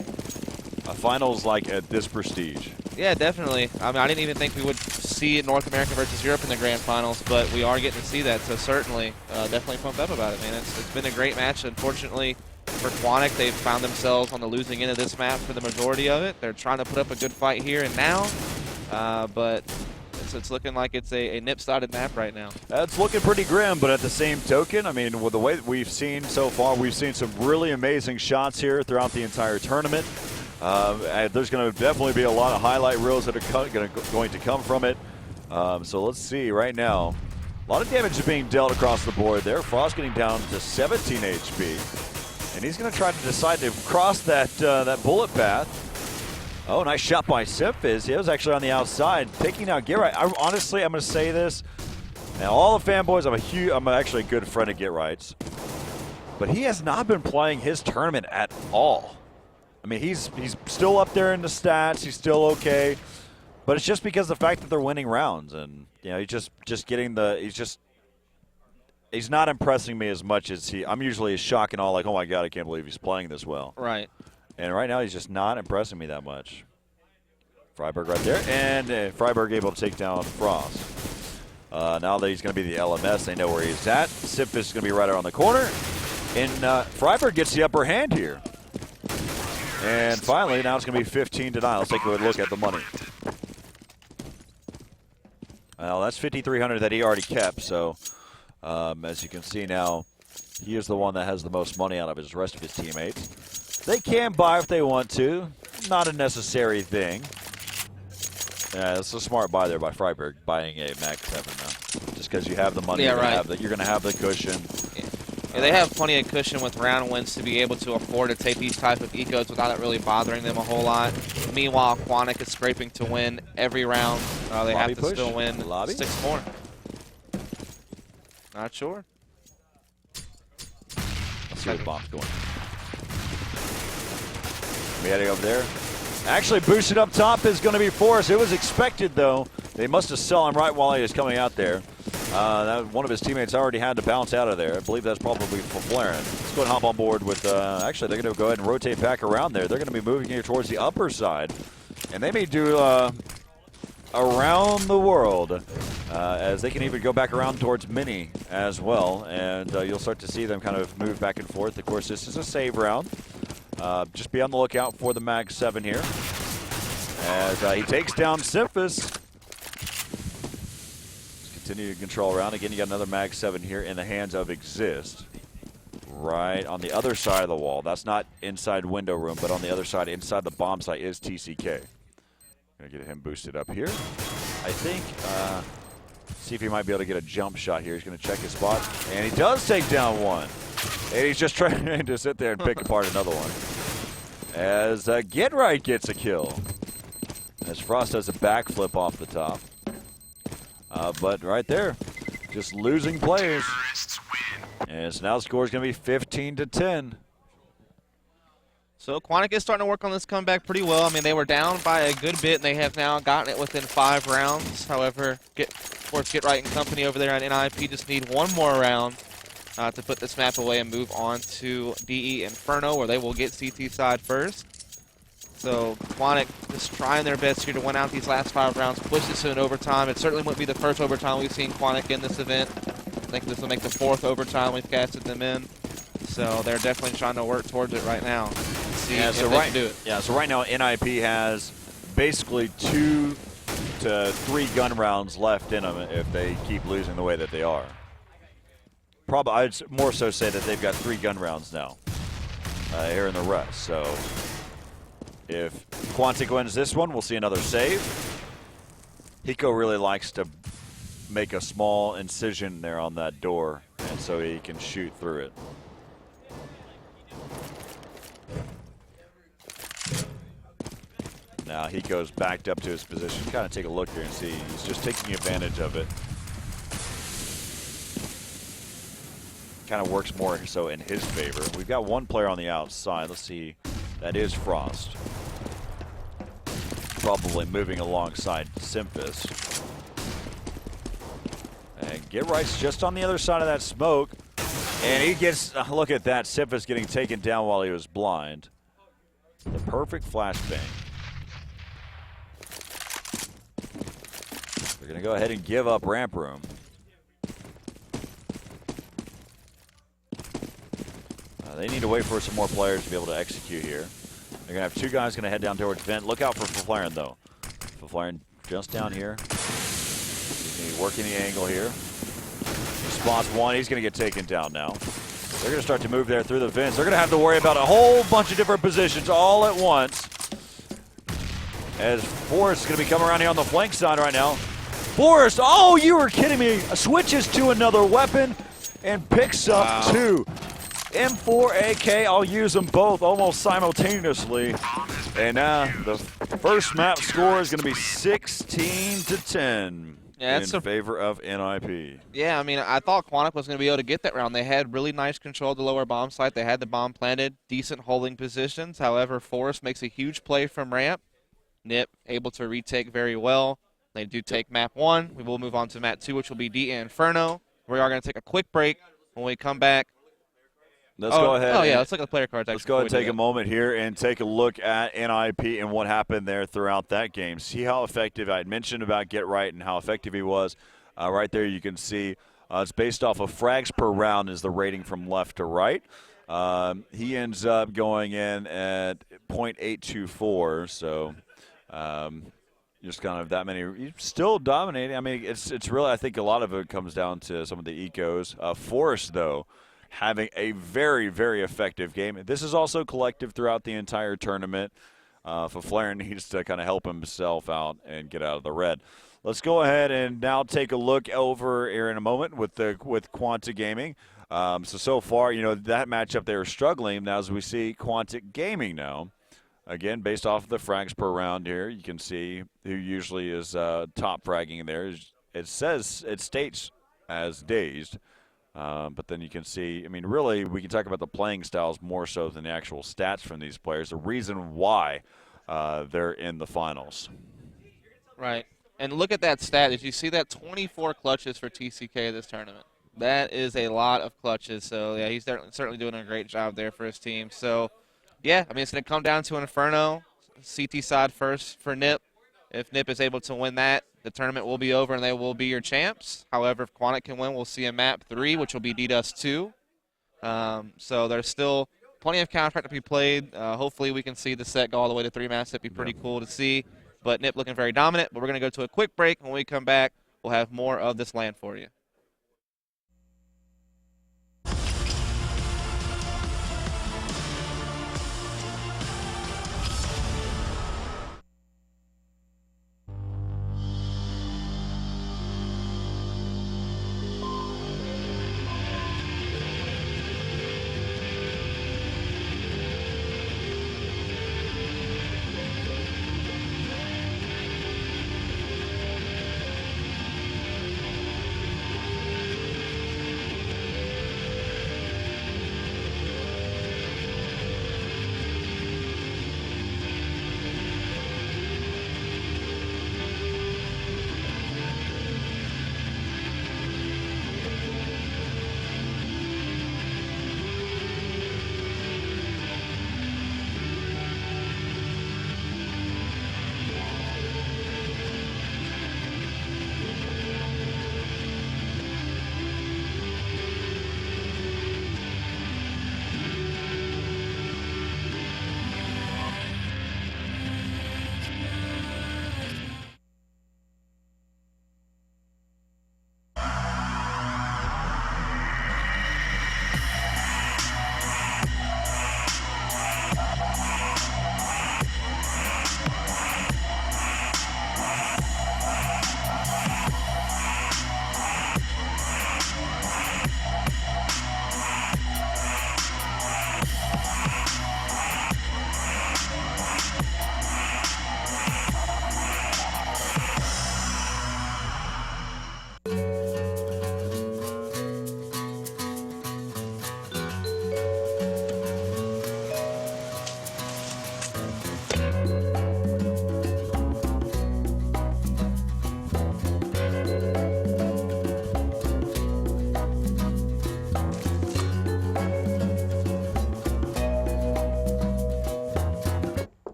A finals like at this prestige? Yeah, definitely. I mean, I didn't even think we would see North America versus Europe in the grand finals, but we are getting to see that, so certainly definitely pumped up about it, man. It's been a great match. Unfortunately for Quantic, they've found themselves on the losing end of this map for the majority of it. They're trying to put up a good fight here and now, but it's looking like it's a NiP-sided map right now. That's looking pretty grim, but at the same token, I mean, with the way that we've seen so far, we've seen some really amazing shots here throughout the entire tournament. There's going to definitely be a lot of highlight reels that are going to come from it. So let's see right now. A lot of damage is being dealt across the board there. Frost getting down to 17 HP. And he's going to try to decide to cross that bullet path. Oh, nice shot by Simfiz. He was actually on the outside, taking out Get Right. Honestly, I'm going to say this. Now, all the fanboys, I'm actually a good friend of Get Right's. But he has not been playing his tournament at all. I mean, he's still up there in the stats. He's still okay, but it's just because of the fact that they're winning rounds, and he's just getting he's not impressing me as much as I'm usually as shocked and all like, oh my god, I can't believe he's playing this well. Right. And right now he's just not impressing me that much. Freiberg right there, and Freiberg able to take down Frost. Now that he's going to be the LMS, they know where he's at. Simfish is going to be right around the corner, and Freiberg gets the upper hand here. And finally, now it's going to be 15-9. Let's take a look at the money. Well, that's $5,300 that he already kept. So, as you can see now, he is the one that has the most money out of the rest of his teammates. They can buy if they want to. Not a necessary thing. Yeah, it's a smart buy there by Freiberg, buying a Mag 7 now. Just because you have the money, you're going to have the cushion. Yeah, they have plenty of cushion with round wins to be able to afford to take these type of ecos without it really bothering them a whole lot. Meanwhile, Quantic is scraping to win every round. They Lobby have to push? still win Lobby? 6 more. Not sure. Let's see where the bomb's going. We heading over there. Actually, boosted up top is going to be Forrest. It was expected, though. They must have saw him right while he was coming out there. One of his teammates already had to bounce out of there. I believe that's probably for Flaren. Let's go and hop on board with, actually, they're going to go ahead and rotate back around there. They're going to be moving here towards the upper side. And they may do around the world, as they can even go back around towards Mini as well. And you'll start to see them kind of move back and forth. Of course, this is a save round. Just be on the lookout for the Mag 7 here. As he takes down Simphus. Continue to control around. Again, you got another Mag 7 here in the hands of Exist. Right on the other side of the wall. That's not inside window room, but on the other side, inside the bomb site, is TCK. Gonna get him boosted up here. I think, see if he might be able to get a jump shot here. He's gonna check his spot, and he does take down one. And he's just trying to sit there and pick apart another one. As Get Right gets a kill. As Frost does a backflip off the top. But right there, just losing players. Terrorists win. And so now the score is going to be 15-10. So Quantic is starting to work on this comeback pretty well. I mean, they were down by a good bit, and they have now gotten it within 5 rounds. However, Get Right and company over there at NiP just need one more round to put this map away and move on to DE Inferno, where they will get CT side first. So Quantic just trying their best here to win out these last 5 rounds, push this to an overtime. It certainly wouldn't be the first overtime we've seen Quantic in this event. I think this will make the 4th overtime we've casted them in. So they're definitely trying to work towards it right now. See if they can do it. Yeah, so right now NiP has basically 2 to 3 gun rounds left in them if they keep losing the way that they are. Probably, I'd more so say that they've got 3 gun rounds now here in the rest. So if Quantic wins this one, we'll see another save. Hiko really likes to make a small incision there on that door, and so he can shoot through it. Now Hiko's backed up to his position. Kind of take a look here and see. He's just taking advantage of it. Kind of works more so in his favor. We've got one player on the outside. Let's see. That is Frost. Probably moving alongside Simphus. And Get Right's just on the other side of that smoke. And he gets, look at that, Simphus getting taken down while he was blind. The perfect flashbang. They're going to go ahead and give up ramp room. They need to wait for some more players to be able to execute here. They're going to have 2 guys going to head down towards vent. Look out for Flaren, though. Flaren just down here. He's going to be working the angle here. He spots one. He's going to get taken down now. They're going to start to move there through the vents. They're going to have to worry about a whole bunch of different positions all at once. As Forrest is going to be coming around here on the flank side right now. Forrest, oh, you were kidding me. Switches to another weapon and picks up 2. M4 AK, I'll use them both almost simultaneously. And now the first map score is going to be 16-10 in favor of NiP. Yeah, I mean, I thought Quantic was going to be able to get that round. They had really nice control of the lower bomb site. They had the bomb planted, decent holding positions. However, Forrest makes a huge play from ramp. NiP able to retake very well. They do take map 1. We will move on to map 2, which will be DE Inferno. We are going to take a quick break. When we come back, let's go ahead. Oh, yeah, let's look at the player cards. Let's go ahead and take a moment here and take a look at NiP and what happened there throughout that game. See how effective, I had mentioned about Get Right and how effective he was. Right there you can see it's based off of frags per round is the rating from left to right. He ends up going in at .824, so just kind of that many. He's still dominating. I mean, it's really, I think a lot of it comes down to some of the ecos. Forrest, though, having a very, very effective game. This is also collective throughout the entire tournament. Flaren needs to kind of help himself out and get out of the red. Let's go ahead and now take a look over here in a moment with Quantic Gaming. So far, that matchup they were struggling. Now, as we see Quantic Gaming now, again, based off of the frags per round here, you can see who usually is top fragging there. It states as Dazed. But then you can see, really, we can talk about the playing styles more so than the actual stats from these players, the reason why they're in the finals. Right. And look at that stat. Did you see that? 24 clutches for TCK this tournament. That is a lot of clutches. So, yeah, he's certainly doing a great job there for his team. So, yeah, it's going to come down to Inferno, CT side first for NiP. If NiP is able to win that, the tournament will be over and they will be your champs. However, if Quantic can win, we'll see a map 3, which will be DDoS 2. So there's still plenty of contract to be played. Hopefully we can see the set go all the way to 3 maps. That'd be pretty cool to see. But NiP looking very dominant. But we're going to go to a quick break. When we come back, we'll have more of this LAN for you.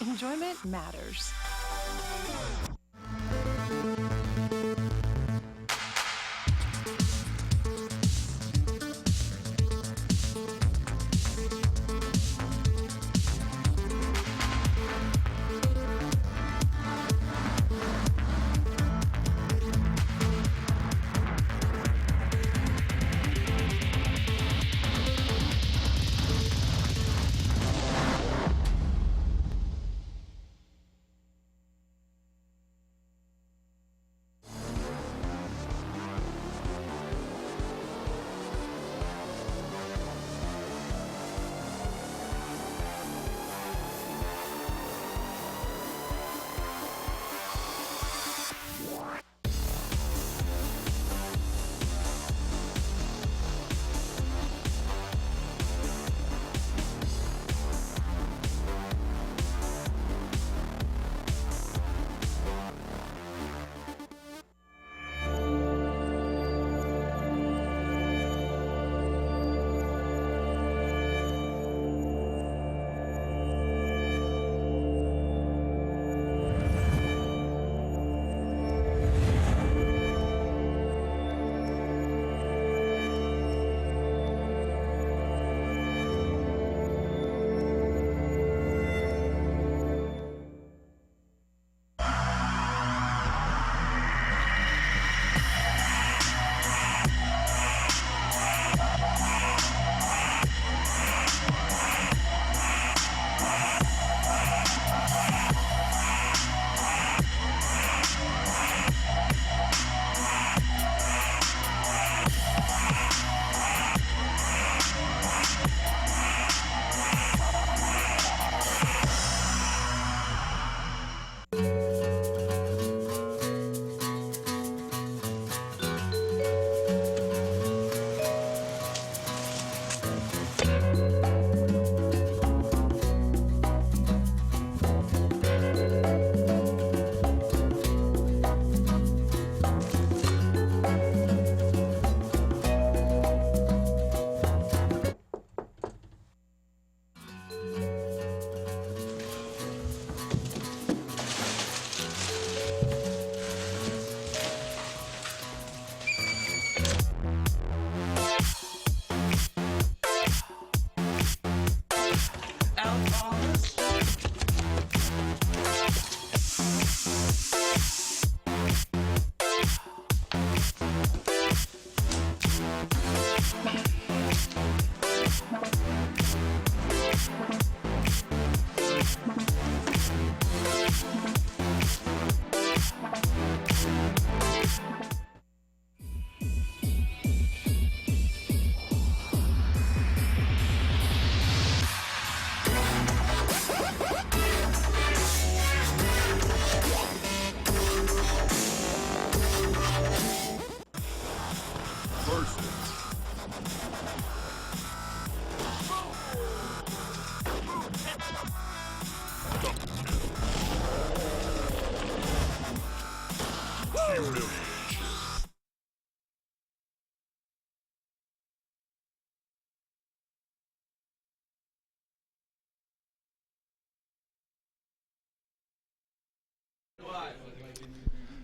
Enjoyment matters.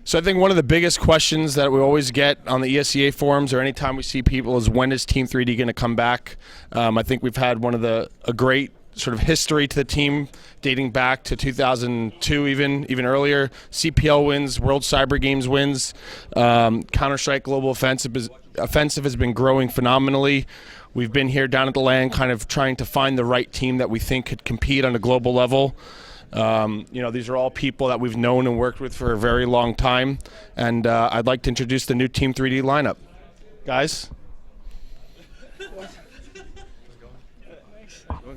So I think one of the biggest questions that we always get on the ESEA forums or anytime we see people is, when is Team 3D going to come back? I think we've had a great sort of history to the team dating back to 2002, even earlier. CPL wins, World Cyber Games wins. Counter-Strike Global Offensive has been growing phenomenally. We've been here down at the LAN kind of trying to find the right team that we think could compete on a global level. These are all people that we've known and worked with for a very long time, and I'd like to introduce the new Team 3D lineup. Guys?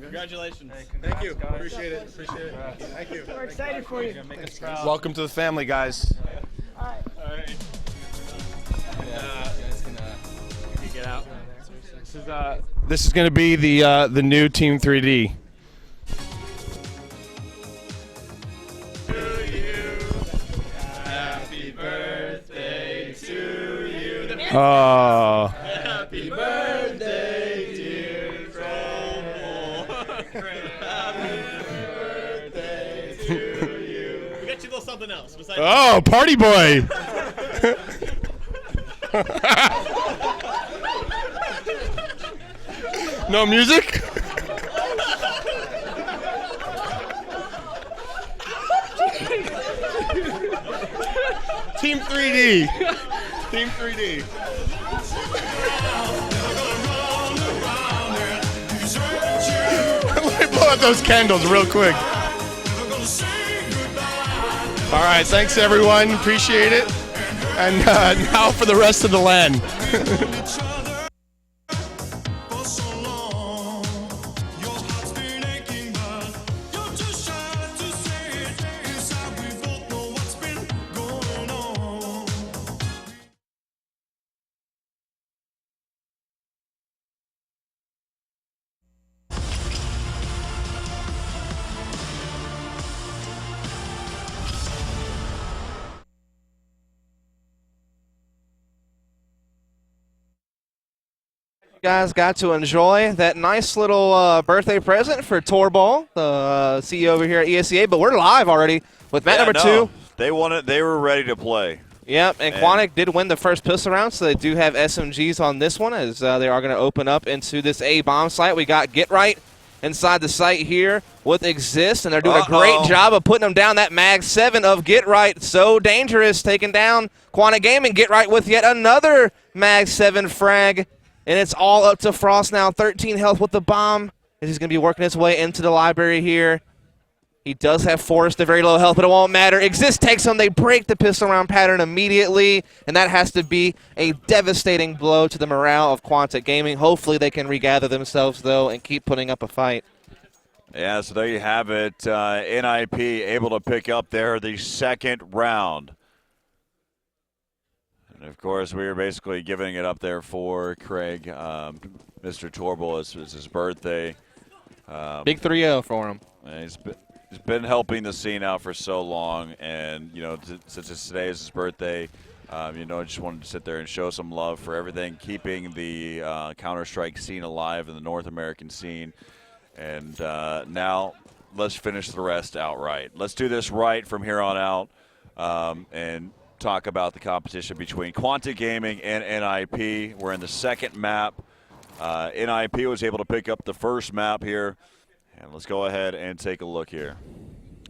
Congratulations. Thank you. Appreciate it. Thank you. We're excited for you. Welcome to the family, guys. All right. Get out. This is going to be the new Team 3D. Happy birthday to you. Oh. Happy birthday, dear Trouble. Happy birthday to you. We got you a little something else besides. Oh, party boy. No music? Team 3D. Team 3D. Let me blow out those candles real quick. All right, thanks everyone. Appreciate it. And now for the rest of the LAN. Guys got to enjoy that nice little birthday present for Torball, the CEO over here at ESEA. But we're live already with map number 2. They wanted. They were ready to play. Yep, and Quantic did win the first pistol round, so they do have SMGs on this one, as they are going to open up into this A bomb site. We got Get Right inside the site here with Exist, and they're doing a great job of putting them down. That Mag 7 of Get Right, so dangerous, taking down Quantic Gaming. Get Right with yet another Mag 7 frag. And it's all up to Frost now. 13 health with the bomb. He's going to be working his way into the library here. He does have Forrest at very low health, but it won't matter. Exist takes him. They break the pistol round pattern immediately, and that has to be a devastating blow to the morale of Quantic Gaming. Hopefully they can regather themselves, though, and keep putting up a fight. Yeah, so there you have it. NiP able to pick up there the second round. And of course, we were basically giving it up there for Craig. Mr. Torbal, it's his birthday. Big 3-0 for him. He's been helping the scene out for so long, and since today is his birthday, I just wanted to sit there and show some love for everything, keeping the Counter-Strike scene alive in the North American scene. And now let's finish the rest outright. Let's do this right from here on out, and talk about the competition between Quantic Gaming and NiP. We're in the second map. NiP was able to pick up the first map here. And let's go ahead and take a look here.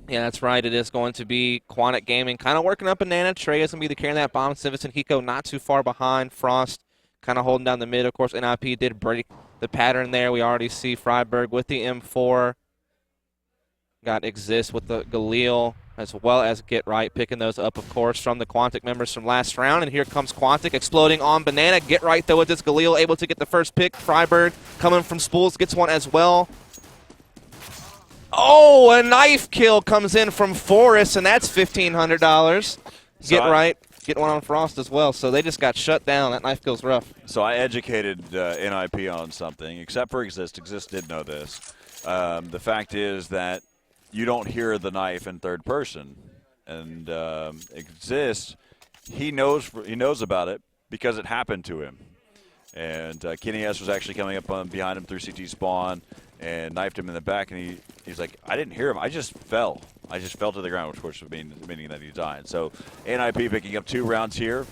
Yeah, that's right. It is going to be Quantic Gaming kind of working up Banana. Trey is going to be the carrying that bomb. Civis and Hiko not too far behind. Frost kind of holding down the mid. Of course, NiP did break the pattern there. We already see Freiburg with the M4. Got Exist with the Galil, as well as Get Right, picking those up, of course, from the Quantic members from last round. And here comes Quantic exploding on Banana. Get Right, though, with this Galil, able to get the first pick. Freiburg coming from Spools gets one as well. Oh, a knife kill comes in from Forrest, and that's $1,500. Get Right, get one on Frost as well. So they just got shut down. That knife kill's rough. So I educated NiP on something, except for Exist. Exist did know this. The fact is that you don't hear the knife in third person. And Exist he knows about it because it happened to him. And Kenny S was actually coming up behind him through CT spawn and knifed him in the back, and he's like, I didn't hear him. I just fell. I just fell to the ground, which would meaning that he died. So NiP picking up 2 rounds here,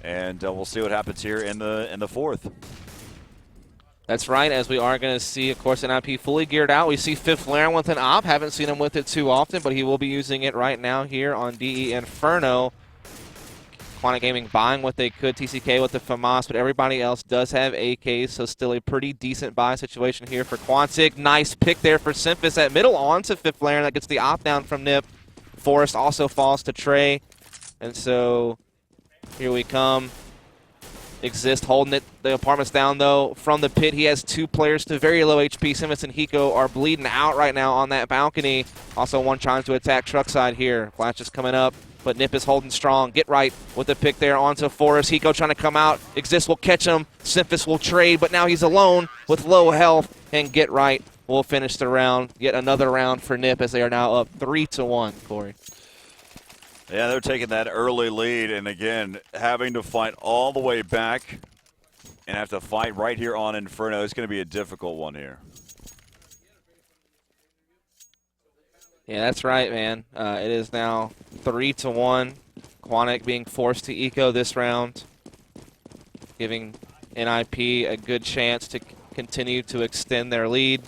and we'll see what happens here in the fourth. That's right, as we are going to see, of course, NiP fully geared out. We see Fifth Laren with an op. Haven't seen him with it too often, but he will be using it right now here on DE Inferno. Quantic Gaming buying what they could, TCK with the FAMAS, but everybody else does have AKs, so still a pretty decent buy situation here for Quantic. Nice pick there for Simphis at middle on to Fifth Laren. That gets the op down from NiP. Forrest also falls to Trey, and so here we come. Exist holding it. The apartment's down, though, from the pit. He has 2 players to very low HP. Simphis and Hiko are bleeding out right now on that balcony. Also one trying to attack truck side here. Flash is coming up, but NiP is holding strong. Get right with the pick there onto Forrest. Hiko trying to come out. Exist will catch him. Simphis will trade, but now he's alone with low health. And Get right will finish the round. Yet another round for NiP as they are now up 3-1, Corey. Yeah, they're taking that early lead, and again, having to fight all the way back and have to fight right here on Inferno. It's going to be a difficult one here. Yeah, that's right, man. It is now 3-1. Quantic being forced to eco this round, giving NiP a good chance to continue to extend their lead.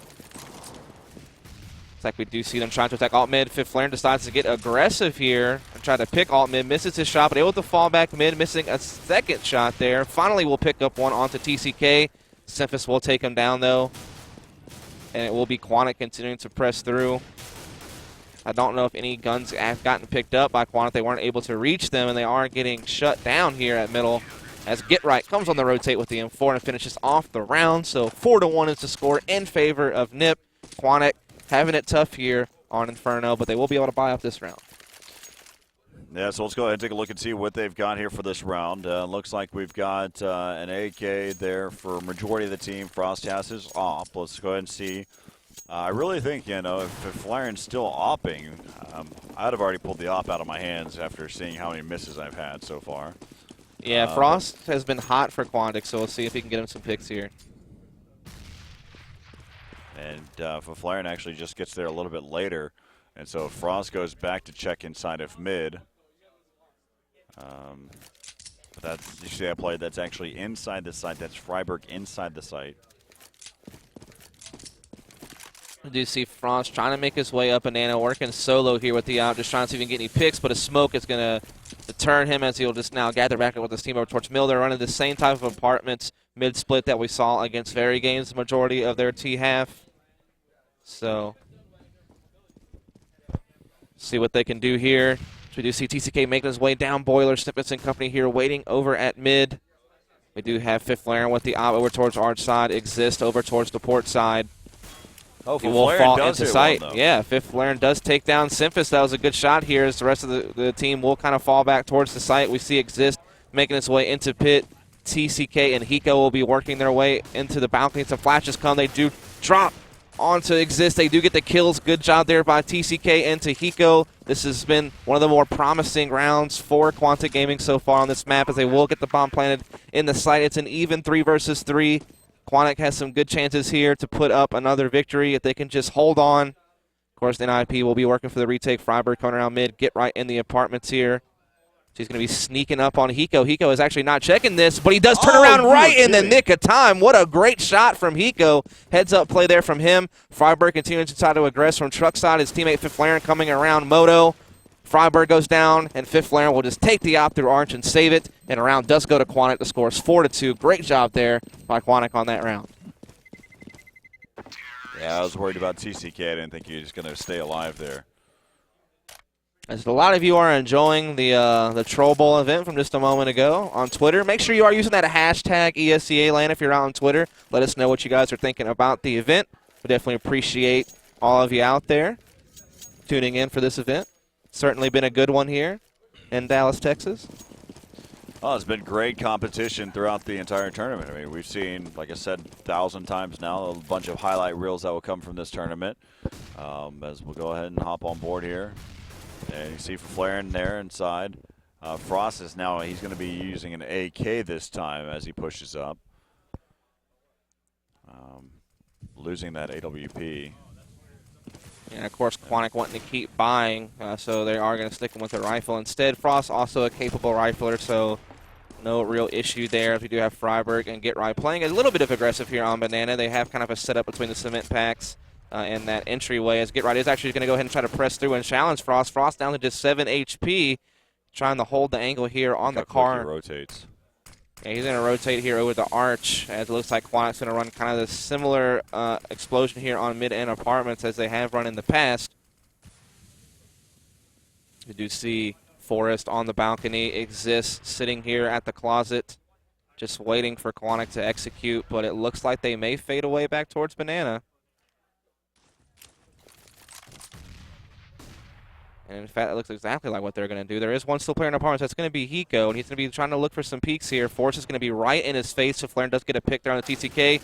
It's like we do see them trying to attack alt mid. Fifth Laren decides to get aggressive here and try to pick alt mid. Misses his shot, but able to fall back mid, missing a second shot there. Finally, will pick up one onto TCK. Simphis will take him down, though. And it will be Quantic continuing to press through. I don't know if any guns have gotten picked up by Quantic. They weren't able to reach them, and they are getting shut down here at middle. As Get Right comes on the rotate with the M4 and finishes off the round. So 4-1 is the score in favor of NiP. Quantic having it tough here on Inferno, but they will be able to buy up this round. Yeah, so let's go ahead and take a look and see what they've got here for this round. Looks like we've got an AK there for majority of the team. Frost has his op. Let's go ahead and see. I really think, if Flaren's still opping, I'd have already pulled the op out of my hands after seeing how many misses I've had so far. Yeah, Frost has been hot for Quantic, so we'll see if he can get him some picks here. And Flaren actually just gets there a little bit later. And so Frost goes back to check inside of mid. But that's, you see that play, that's actually inside the site. That's Freiburg inside the site. We do see Frost trying to make his way up a nano, working solo here with the out, just trying to see if he can get any picks, but a smoke is going to deter him as he'll just now gather back up with his team over towards middle. They're running the same type of apartments mid-split that we saw against Very Games, the majority of their T-half. So, see what they can do here. So we do see TCK making his way down. Boiler, Snippets and company here waiting over at mid. We do have Fifth Laren with the op over towards Arch side, Exist over towards the port side. Oh, he will fall into sight. One, yeah, Fifth Laren does take down Simphis. That was a good shot here as the rest of the team will kind of fall back towards the site. We see Exist making its way into pit. TCK and Hiko will be working their way into the balcony. Some flashes come. They do drop onto Exist. They do get the kills. Good job there by TCK and to Hiko. This has been one of the more promising rounds for Quantic Gaming so far on this map as they will get the bomb planted in the site. It's an even 3 versus 3. Quantic has some good chances here to put up another victory if they can just hold on. Of course, NiP will be working for the retake. Freiburg coming around mid. Get right in the apartments here. She's going to be sneaking up on Hiko. Hiko is actually not checking this, but he does turn around right in the nick of time. What a great shot from Hiko. Heads up play there from him. Freiburg continuing to try to aggress from truck side. His teammate Fifth Laren coming around Moto. Freiburg goes down, and Fifth Laren will just take the op through Arch and save it. And a round does go to Quantic. The score is 4-2. Great job there by Quantic on that round. Yeah, I was worried about TCK. I didn't think he was going to stay alive there. As a lot of you are enjoying the Troll Bowl event from just a moment ago on Twitter, make sure you are using that hashtag ESEA LAN if you're out on Twitter. Let us know what you guys are thinking about the event. We definitely appreciate all of you out there tuning in for this event. Certainly been a good one here in Dallas, Texas. Oh, it's been great competition throughout the entire tournament. I mean, we've seen, like I said, 1,000 times now, a bunch of highlight reels that will come from this tournament. As we'll go ahead and hop on board here. And you see Flaren there inside. Frost is now, he's going to be using an AK this time as he pushes up. Losing that AWP. And of course, Quantic wanting to keep buying, so they are going to stick him with a rifle instead. Frost also a capable rifler, so no real issue there. We do have Freiberg and Get Right playing a little bit of aggressive here on Banana. They have kind of a setup between the cement packs and that entryway, as Get Right is actually going to go ahead and try to press through and challenge Frost. Frost down to just 7 HP, trying to hold the angle here on the car. He rotates. Yeah, he's going to rotate here over the arch, as it looks like Quantic's going to run kind of the similar explosion here on mid-end apartments as they have run in the past. You do see Forrest on the balcony, exists sitting here at the closet, just waiting for Quantic to execute, but it looks like they may fade away back towards Banana. And in fact, it looks exactly like what they're going to do. There is one still player in apartments. That's going to be Hiko, and he's going to be trying to look for some peeks here. Forrest is going to be right in his face, so Flair does get a pick there on the TCK.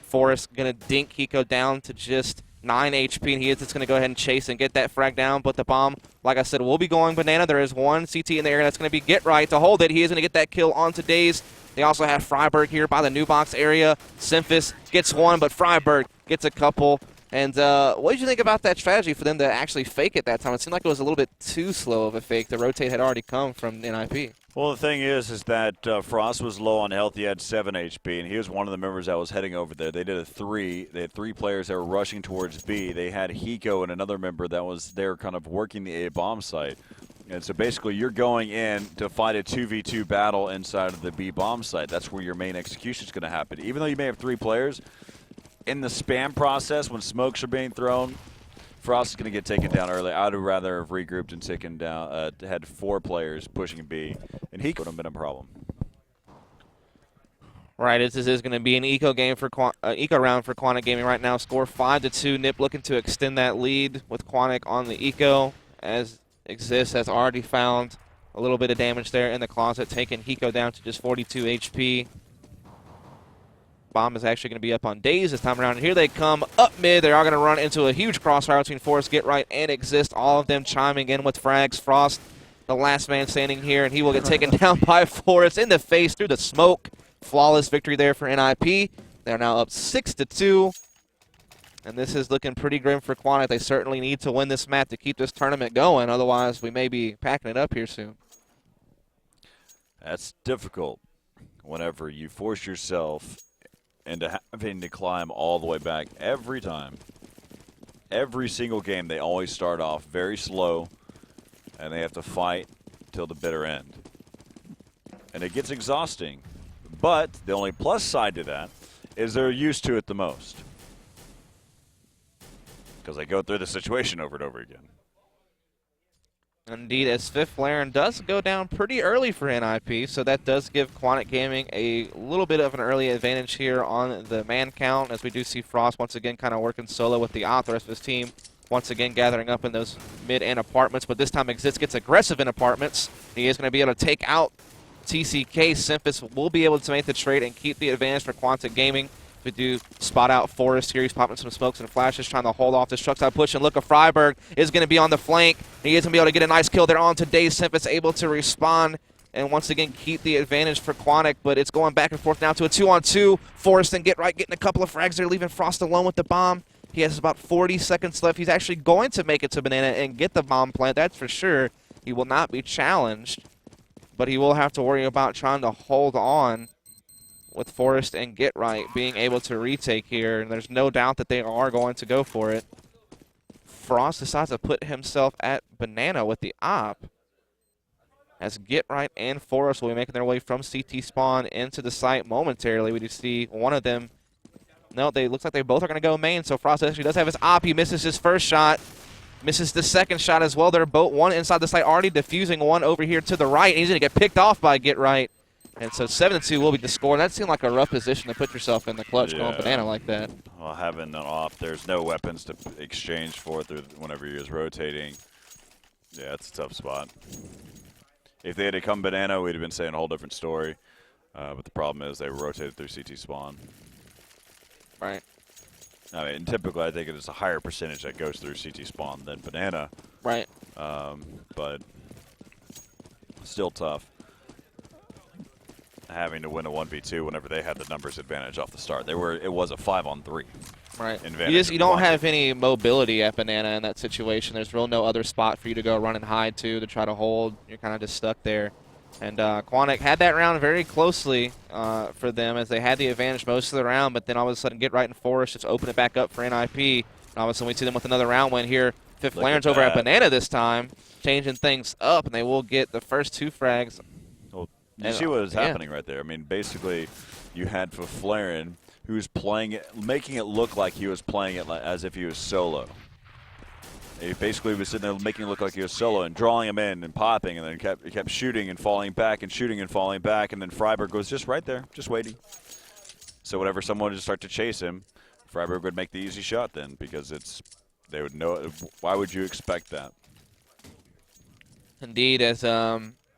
Forrest going to dink Hiko down to just 9 HP, and he is just going to go ahead and chase and get that frag down. But the bomb, like I said, will be going Banana. There is one CT in the area that's going to be Get Right to hold it. He is going to get that kill on today's. They also have Freiberg here by the new box area. Simphis gets one, but Freiberg gets a couple. And what did you think about that strategy for them to actually fake it that time? It seemed like it was a little bit too slow of a fake. The rotate had already come from NiP. Well, the thing is that Frost was low on health. He had 7 HP, and he was one of the members that was heading over there. They did a 3. They had 3 players that were rushing towards B. They had Hiko and another member that was there kind of working the A bomb site. And so basically you're going in to fight a 2v2 battle inside of the B bomb site. That's where your main execution is going to happen. Even though you may have 3 players, in the spam process, when smokes are being thrown, Frost is going to get taken down early. I would rather have regrouped and taken down, had 4 players pushing B, and he could have been a problem. Right, this is going to be an eco game for eco round for Quantic Gaming right now. Score 5-2. NiP looking to extend that lead with Quantic on the eco, as Exist has already found a little bit of damage there in the closet, taking Hiko down to just 42 HP. Bomb is actually going to be up on Daze this time around. And here they come up mid. They are going to run into a huge crossfire between Forrest, Get Right, and Exist. All of them chiming in with frags. Frost, the last man standing here, and he will get taken down by Forrest in the face through the smoke. Flawless victory there for NiP. They're now up 6-2. And this is looking pretty grim for Quantic. They certainly need to win this map to keep this tournament going. Otherwise, we may be packing it up here soon. That's difficult whenever you force yourself into having to climb all the way back every time. Every single game, they always start off very slow, and they have to fight till the bitter end. And it gets exhausting. But the only plus side to that is they're used to it the most, because they go through the situation over and over again. Indeed, as Fifth Laren does go down pretty early for NiP, so that does give Quantic Gaming a little bit of an early advantage here on the man count, as we do see Frost once again kind of working solo with the rest of his team once again gathering up in those mid-end apartments, but this time Exist gets aggressive in apartments. He is going to be able to take out TCK. Simphis will be able to make the trade and keep the advantage for Quantic Gaming. We do spot out Forrest here. He's popping some smokes and flashes, trying to hold off this truck side push. And look, Freiberg is going to be on the flank. He is going to be able to get a nice kill there on today. Simphis able to respawn and once again keep the advantage for Quantic, but it's going back and forth now to a 2-on-2. Forrest and Get Right getting a couple of frags there, leaving Frost alone with the bomb. He has about 40 seconds left. He's actually going to make it to Banana and get the bomb plant, that's for sure. He will not be challenged, but he will have to worry about trying to hold on with Forrest and Get Right being able to retake here, and there's no doubt that they are going to go for it. Frost decides to put himself at Banana with the op, as Get Right and Forrest will be making their way from CT spawn into the site momentarily. We do see one of them. No, they looks like they both are going to go main, so Frost actually does have his op. He misses his first shot, misses the second shot as well. They're both one inside the site, already defusing one over here to the right, and he's going to get picked off by Get Right. And so 7-2 will be the score. That seemed like a rough position to put yourself in the clutch going Banana like that. Well, having an off, there's no weapons to exchange for whenever you're rotating. Yeah, it's a tough spot. If they had to come Banana, we'd have been saying a whole different story. But the problem is they rotated through CT spawn. Right. I mean, typically I think it is a higher percentage that goes through CT spawn than Banana. Right. But Still tough. Having to win a 1v2 whenever they had the numbers advantage off the start. It was a 5-on-3. Right. Advantage You don't of have Quantic. any mobility at Banana in that situation. There's real no other spot for you to go run and hide to try to hold. You're kind of just stuck there. And Quantic had that round very closely for them as they had the advantage most of the round, but then all of a sudden get right in Forest, just open it back up for NiP. And all of a sudden we see them with another round win here. Fifth Look Laren's at over at that. Banana this time, changing things up, and they will get the first 2 frags. Well, you And, see what was yeah. happening right there. I mean, basically, you had Flaren, who was playing it, making it look like he was playing it as if he was solo. He basically was sitting there making it look like he was solo and drawing him in and popping, and then kept shooting and falling back and shooting and falling back, and then Freiburg was just right there, just waiting. So whenever someone would start to chase him, Freiburg would make the easy shot then, because they would know. Why would you expect that? Indeed, as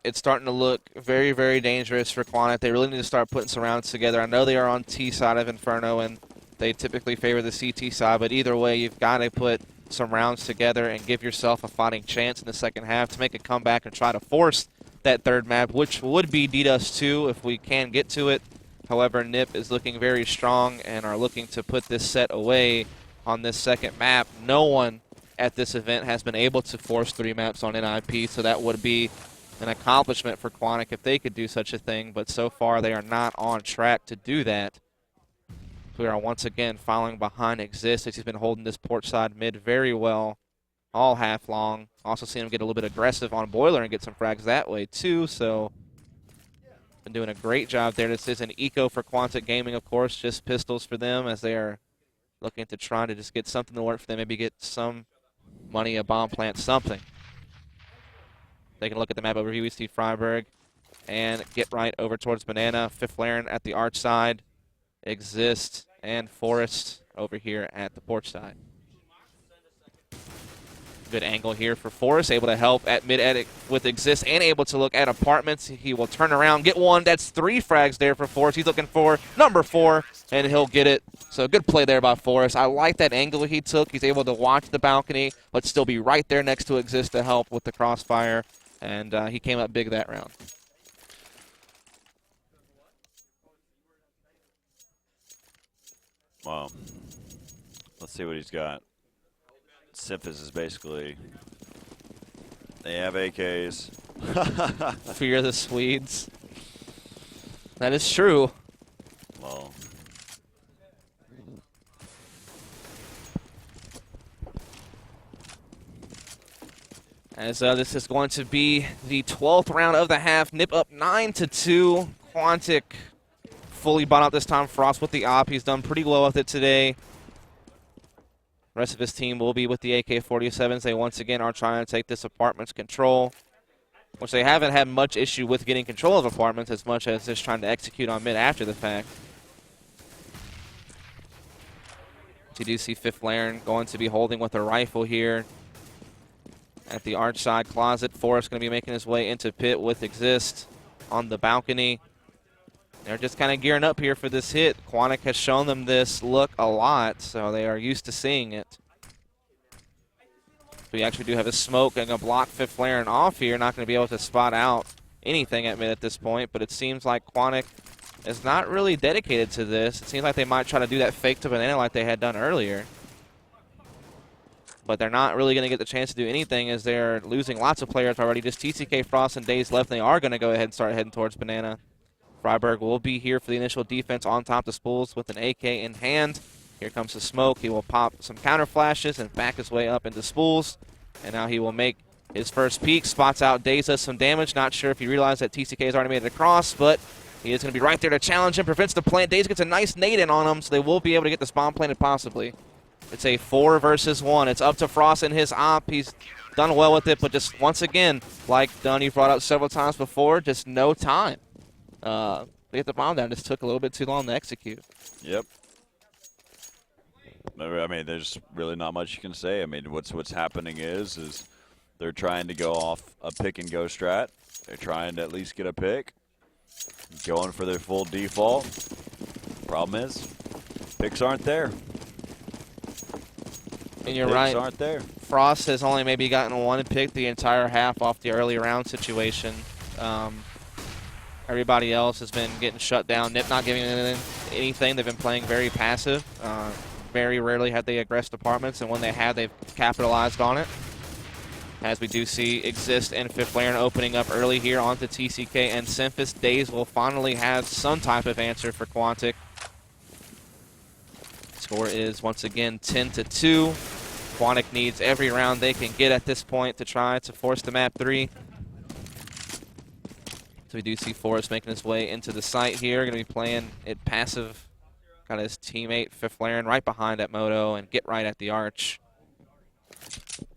it's starting to look very, very dangerous for Quantic. They really need to start putting some rounds together. I know they are on T side of Inferno, and they typically favor the CT side, but either way, you've got to put some rounds together and give yourself a fighting chance in the second half to make a comeback and try to force that third map, which would be DDoS 2 if we can get to it. However, NiP is looking very strong and are looking to put this set away on this second map. No one at this event has been able to force 3 maps on NiP, so that would be an accomplishment for Quantic if they could do such a thing, but so far they are not on track to do that. We are once again following behind Exist as he's been holding this port side mid very well all half long. Also seen him get a little bit aggressive on Boiler and get some frags that way too, so been doing a great job there. This is an eco for Quantic Gaming, of course, just pistols for them as they are looking to try to just get something to work for them, maybe get some money, a bomb plant, something. Taking a look at the map overview, we see Freiburg and get right over towards Banana. Fifth Laren at the arch side, Exist and Forest over here at the porch side. Good angle here for Forrest, able to help at mid-edit with Exist and able to look at apartments. He will turn around, get one. That's 3 frags there for Forrest. He's looking for number 4, and he'll get it. So good play there by Forrest. I like that angle he took. He's able to watch the balcony, but still be right there next to Exist to help with the crossfire. And he came up big that round. Wow. Let's see what he's got. Simphis is basically, they have AKs. Fear the Swedes. That is true. Well, As this is going to be the 12th round of the half. NiP up 9-2. Quantic fully bought out this time. Frost with the op. He's done pretty well with it today. The rest of his team will be with the AK-47s. They once again are trying to take this apartment's control, which they haven't had much issue with getting control of apartments as much as just trying to execute on mid after the fact. You do see Fifth Laren going to be holding with a rifle here at the arch side closet. Forrest going to be making his way into pit with Exist on the balcony. They're just kind of gearing up here for this hit. Quantic has shown them this look a lot, so they are used to seeing it. We actually do have a smoke and a block Fifth Laren off here. Not going to be able to spot out anything at mid at this point, but it seems like Quantic is not really dedicated to this. It seems like they might try to do that fake to Banana like they had done earlier. But they're not really going to get the chance to do anything as they're losing lots of players already. Just TCK, Frost, and Days left. They are going to go ahead and start heading towards Banana. Freiburg will be here for the initial defense on top of Spools with an AK in hand. Here comes the smoke. He will pop some counter flashes and back his way up into Spools. And now he will make his first peek. Spots out Days, does some damage. Not sure if he realized that TCK has already made it across, but he is going to be right there to challenge him. Prevents the plant. Days gets a nice nade in on him, so they will be able to get this bomb planted possibly. It's a 4 versus 1. It's up to Frost and his op. He's done well with it, but just once again, like Dunn, brought up several times before, just no time. To get the bomb down, just took a little bit too long to execute. yep. I mean, there's really not much you can say. I mean, what's happening is they're trying to go off a pick and go strat. They're trying to at least get a pick, going for their full default. Problem is, picks aren't there. And you're Picks right. aren't there. Frost has only maybe gotten one pick the entire half off the early round situation. Everybody else has been getting shut down. NiP not giving anything. They've been playing very passive. Very rarely have they aggressed departments, and when they have, they've capitalized on it. As we do see Exist and Fifth Laren opening up early here onto TCK and Simphis. Days will finally have some type of answer for Quantic. Score is once again 10-2. Quantic needs every round they can get at this point to try to force the map 3. So we do see Forrest making his way into the site here. Going to be playing it passive. Got his teammate Fifth Laren right behind at Moto and Get Right at the Arch.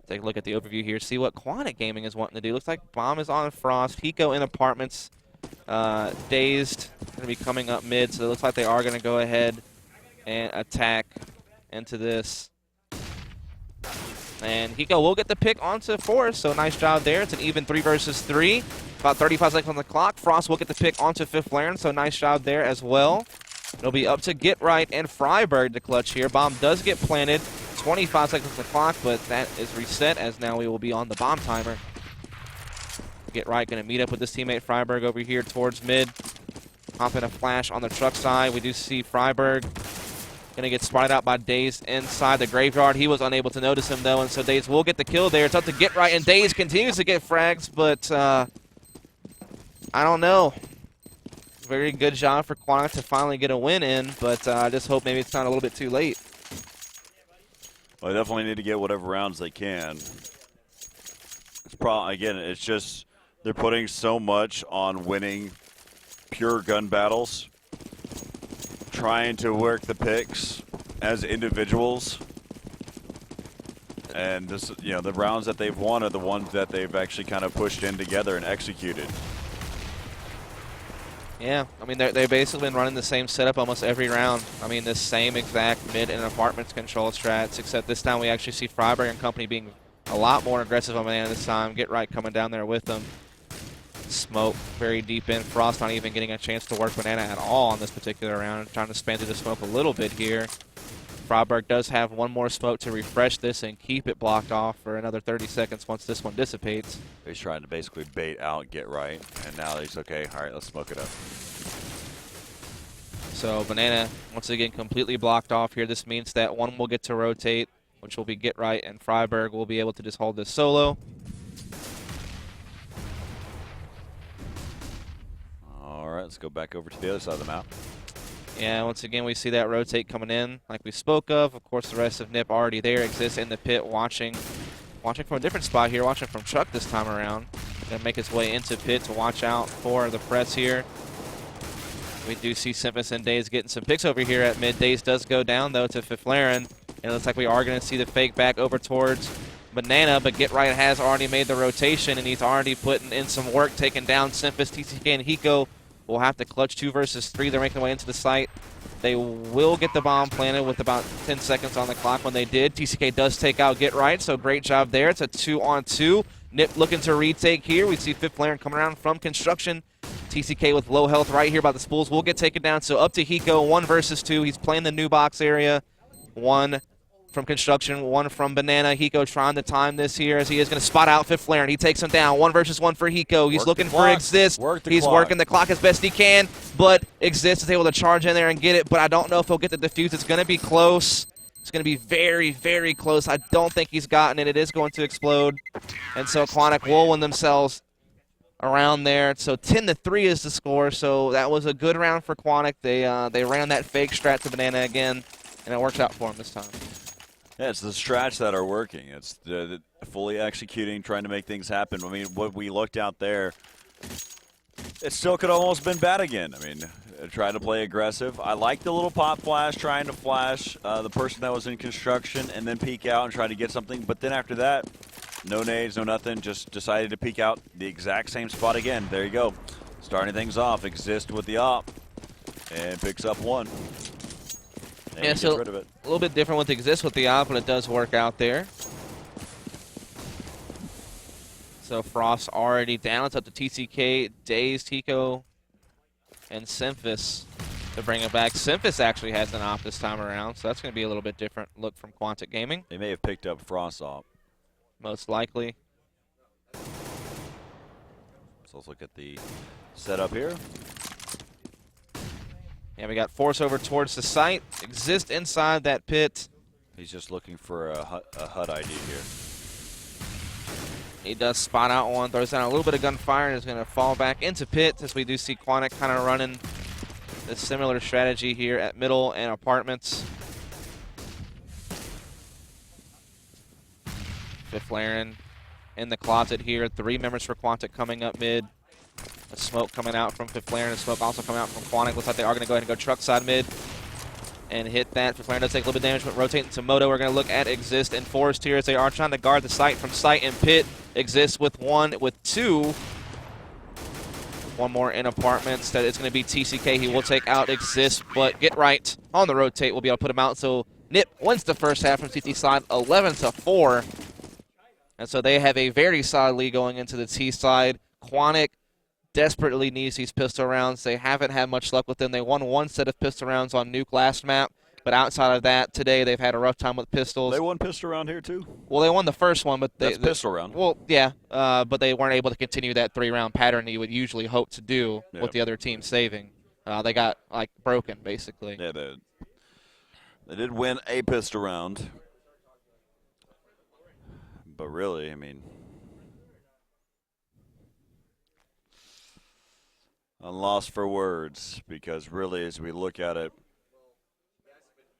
Take a look at the overview here. See what Quantic Gaming is wanting to do. Looks like Bomb is on Frost. Hiko in Apartments. Dazed going to be coming up mid. So it looks like they are going to go ahead and attack into this. And Hiko will get the pick onto Forrest. So nice job there. It's an even 3 versus 3. About 35 seconds on the clock. Frost will get the pick onto Fifth Laren. So nice job there as well. It'll be up to Get Right and Freiberg to clutch here. Bomb does get planted. 25 seconds on the clock, but that is reset as now we will be on the bomb timer. Get Right going to meet up with his teammate Freiberg over here towards mid. Hop in a flash on the truck side. We do see Freiberg going to get spotted out by Daze inside the graveyard. He was unable to notice him though, and so Daze will get the kill there. It's up to Get Right, and Daze continues to get frags, but I don't know. Very good job for Quantic to finally get a win in, but I just hope maybe it's not a little bit too late. Well, they definitely need to get whatever rounds they can. It's again, it's just they're putting so much on winning pure gun battles, trying to work the picks as individuals, and this, you know, the rounds that they've won are the ones that they've actually kind of pushed in together and executed. Yeah, I mean, they've basically been running the same setup almost every round. I mean, the same exact mid and apartments control strats, except this time we actually see Freiberg and company being a lot more aggressive on Banana this time. Get Right coming down there with them. Smoke very deep in. Frost not even getting a chance to work Banana at all on this particular round. Trying to span through the smoke a little bit here. Freiberg does have one more smoke to refresh this and keep it blocked off for another 30 seconds once this one dissipates. He's trying to basically bait out Get Right, and now he's okay. All right, let's smoke it up. So Banana once again completely blocked off here. This means that one will get to rotate, which will be Get Right, and Freiberg will be able to just hold this solo. All right, let's go back over to the other side of the map. Yeah, once again, we see that rotate coming in like we spoke of. Of course, the rest of NiP already there, exists in the pit, watching from a different spot here, watching from Chuck this time around. Gonna make his way into pit to watch out for the press here. We do see Simphis and Daze getting some picks over here at mid. Daze does go down, though, to Fifth Laren. And it looks like we are going to see the fake back over towards Banana, but Get Right has already made the rotation, and he's already putting in some work, taking down Simphis. TCK and Hiko will have to clutch 2 versus 3. They're making their way into the site. They will get the bomb planted with about 10 seconds on the clock when they did. TCK does take out Get Right, so great job there. It's a 2-on-2. NiP looking to retake here. We see Fifth Laren coming around from construction. TCK with low health right here by the spools will get taken down. So up to Hiko, 1 versus 2. He's playing the new box area. 1 from construction, 1 from Banana. Hiko trying to time this here as he is going to spot out Fifth Laren. He takes him down. 1 versus 1 for Hiko. He's looking for Exist. He's working the clock as best he can, but Exist is able to charge in there and get it. But I don't know if he'll get the defuse. It's going to be close. It's going to be very, very close. I don't think he's gotten it. It is going to explode. And so Quantic will win themselves around there. So 10-3 is the score. So that was a good round for Quantic. They ran that fake strat to Banana again, and it worked out for him this time. Yeah, it's the strats that are working. It's the fully executing, trying to make things happen. I mean, what we looked out there, it still could almost been bad again. I mean, trying to play aggressive. I like the little pop flash, trying to flash the person that was in construction and then peek out and try to get something. But then after that, no nades, no nothing, just decided to peek out the exact same spot again. There you go. Starting things off, Exist with the op, and picks up 1. And yeah, so rid of it. A little bit different with Exist with the op, but it does work out there. So Frost already down. It's up to TCK, Daze, Hiko, and Simphis to bring it back. Simphis actually has an op this time around, so that's going to be a little bit different look from Quantic Gaming. They may have picked up Frost op. Most likely. So let's look at the setup here. And we got Force over towards the site. Exist inside that pit. He's just looking for a HUD ID here. He does spot out one, throws down a little bit of gunfire, and is going to fall back into pit, as we do see Quantic kind of running a similar strategy here at middle and apartments. Fifth Laren in the closet here. 3 members for Quantic coming up mid. A smoke coming out from Fifth Laren. A smoke also coming out from Quantic. Looks like they are going to go ahead and go truck side mid and hit that. Fifth Laren does take a little bit of damage, but rotating to Moto. We're going to look at Exist and Forest here as they are trying to guard the site from site and pit. Exist with 1, with 2. One more in apartments. That it's going to be TCK. He will take out Exist, but get right on the rotate. We'll be able to put him out. So NiP wins the first half from CT side, 11-4. And so they have a very solid lead going into the T side. Quantic desperately needs these pistol rounds. They haven't had much luck with them. They won 1 set of pistol rounds on Nuke last map. But outside of that, today they've had a rough time with pistols. They won pistol round here too? Well, they won the first one, but That's pistol round. Well, yeah, but they weren't able to continue that 3-round pattern you would usually hope to do with the other team saving. They got like broken basically. Yeah, they did win a pistol round, but really, I mean, I'm lost for words because really, as we look at it,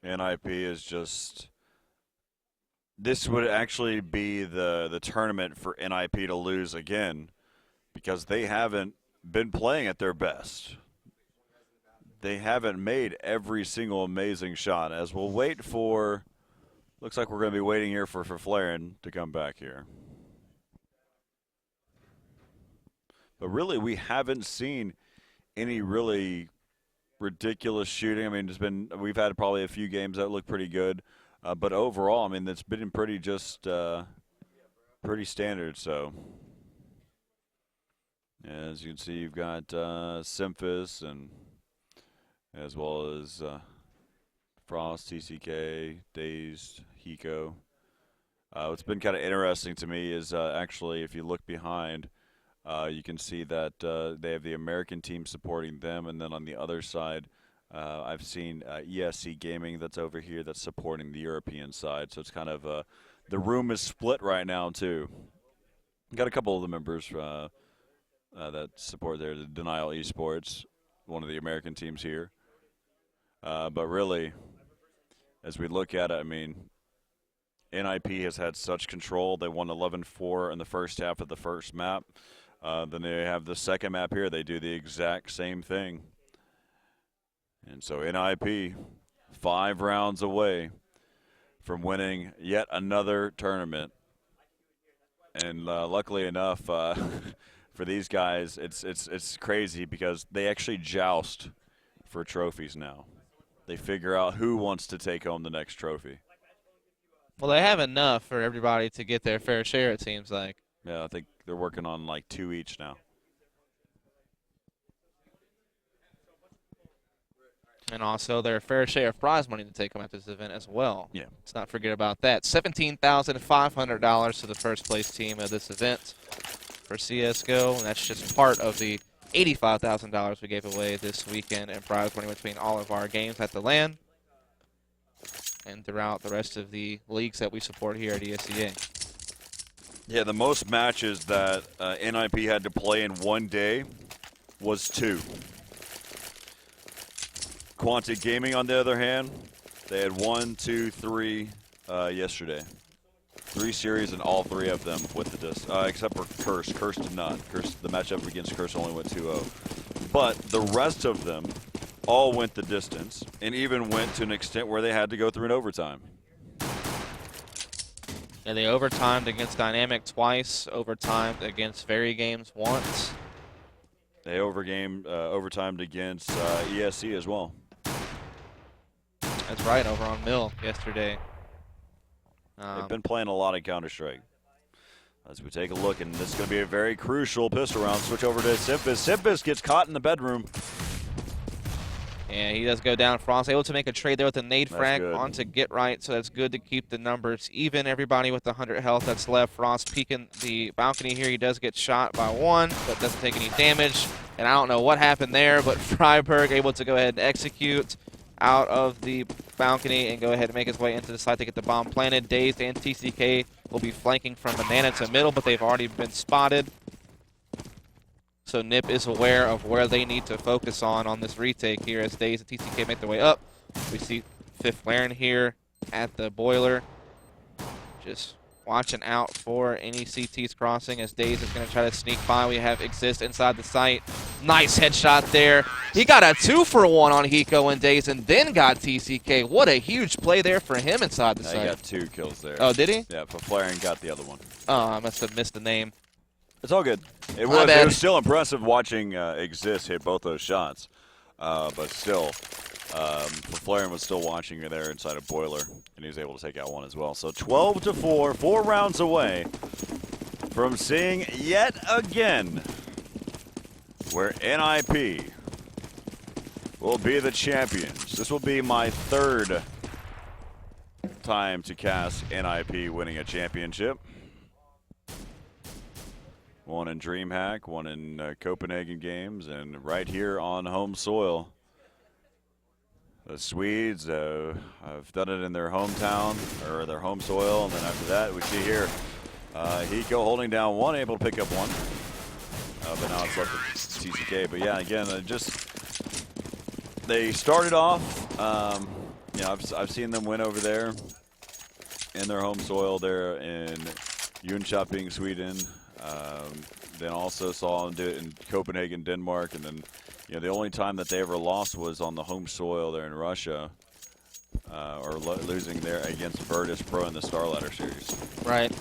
NiP is just. This would actually be the tournament for NiP to lose again because they haven't been playing at their best. They haven't made every single amazing shot. As we'll wait for, looks like we're going to be waiting here for Flaren to come back here. But really, we haven't seen any really ridiculous shooting. I mean, we've had probably a few games that look pretty good. But overall, I mean, it's been pretty pretty standard. So, as you can see, you've got Simphis and as well as Frost, TCK, Dazed, Hiko. What's been kind of interesting to me is actually, if you look behind, you can see that they have the American team supporting them, and then on the other side, I've seen ESEA Gaming that's over here that's supporting the European side. So it's kind of the room is split right now too. Got a couple of the members that support there, the Denial Esports, one of the American teams here. But really, as we look at it, I mean, NiP has had such control. They won 11-4 in the first half of the first map. Then they have the second map here. They do the exact same thing. And so NiP, 5 rounds away from winning yet another tournament. And luckily enough for these guys, it's crazy because they actually joust for trophies now. They figure out who wants to take home the next trophy. Well, they have enough for everybody to get their fair share, it seems like. Yeah, I think they're working on like 2 each now. And also their fair share of prize money to take home at this event as well. Yeah. Let's not forget about that. $17,500 to the first place team of this event for CSGO. And that's just part of the $85,000 we gave away this weekend in prize money between all of our games at the LAN and throughout the rest of the leagues that we support here at ESEA. Yeah, the most matches that NiP had to play in one day was 2. Quantic Gaming, on the other hand, they had 1, 2, 3 yesterday. 3 series and all 3 of them with the disc, except for Curse. Curse did not. Curse, the matchup against Curse only went 2-0. But the rest of them all went the distance and even went to an extent where they had to go through an overtime. And they overtimed against Dynamic twice, overtimed against Very Games once. They overtimed against ESEA as well. That's right, over on Mill yesterday. They've been playing a lot of Counter-Strike. As we take a look, and this is going to be a very crucial pistol round. Switch over to Simphis. Simphis gets caught in the bedroom. And he does go down. Frost able to make a trade there with a nade That's frag good. onto Get Right, so that's good to keep the numbers even. Everybody with the 100 health that's left. Frost peeking the balcony here. He does get shot by one, but doesn't take any damage. And I don't know what happened there, but Freiburg able to go ahead and execute out of the balcony and go ahead and make his way into the site to get the bomb planted. Dazed and TCK will be flanking from banana to middle, but they've already been spotted. So NiP is aware of where they need to focus on this retake here as Dazed and TCK make their way up. We see Fifth Laren here at the boiler. Just watching out for any CTs crossing as Dazed is going to try to sneak by. We have Exist inside the site. Nice headshot there. He got a 2-for-1 on Hiko and Dazed and then got TCK. What a huge play there for him inside the He site. got 2 kills there. Oh, did he? Yeah, but Flaring got the other one. Oh, I must have missed the name. It's all good. It My was bad. still impressive watching Exist hit both those shots, but still, Flaring was still watching there inside a boiler, and he was able to take out one as well. So 12-4, 4 rounds away from seeing yet again where NiP will be the champions. This will be my 3rd time to cast NiP winning a championship. One in DreamHack, one in Copenhagen Games, and right here on home soil. The Swedes have done it in their hometown, or their home soil, and then after that, we see here Hiko holding down one, able to pick up one. But now it's left with TCK. But yeah, again, they started off, you know, I've seen them win over there in their home soil there in Jönköping, Sweden. Then also saw them do it in Copenhagen, Denmark, and then, you know, the only time that they ever lost was on the home soil there in Russia, or losing there against Virtus Pro in the Starladder series. Right.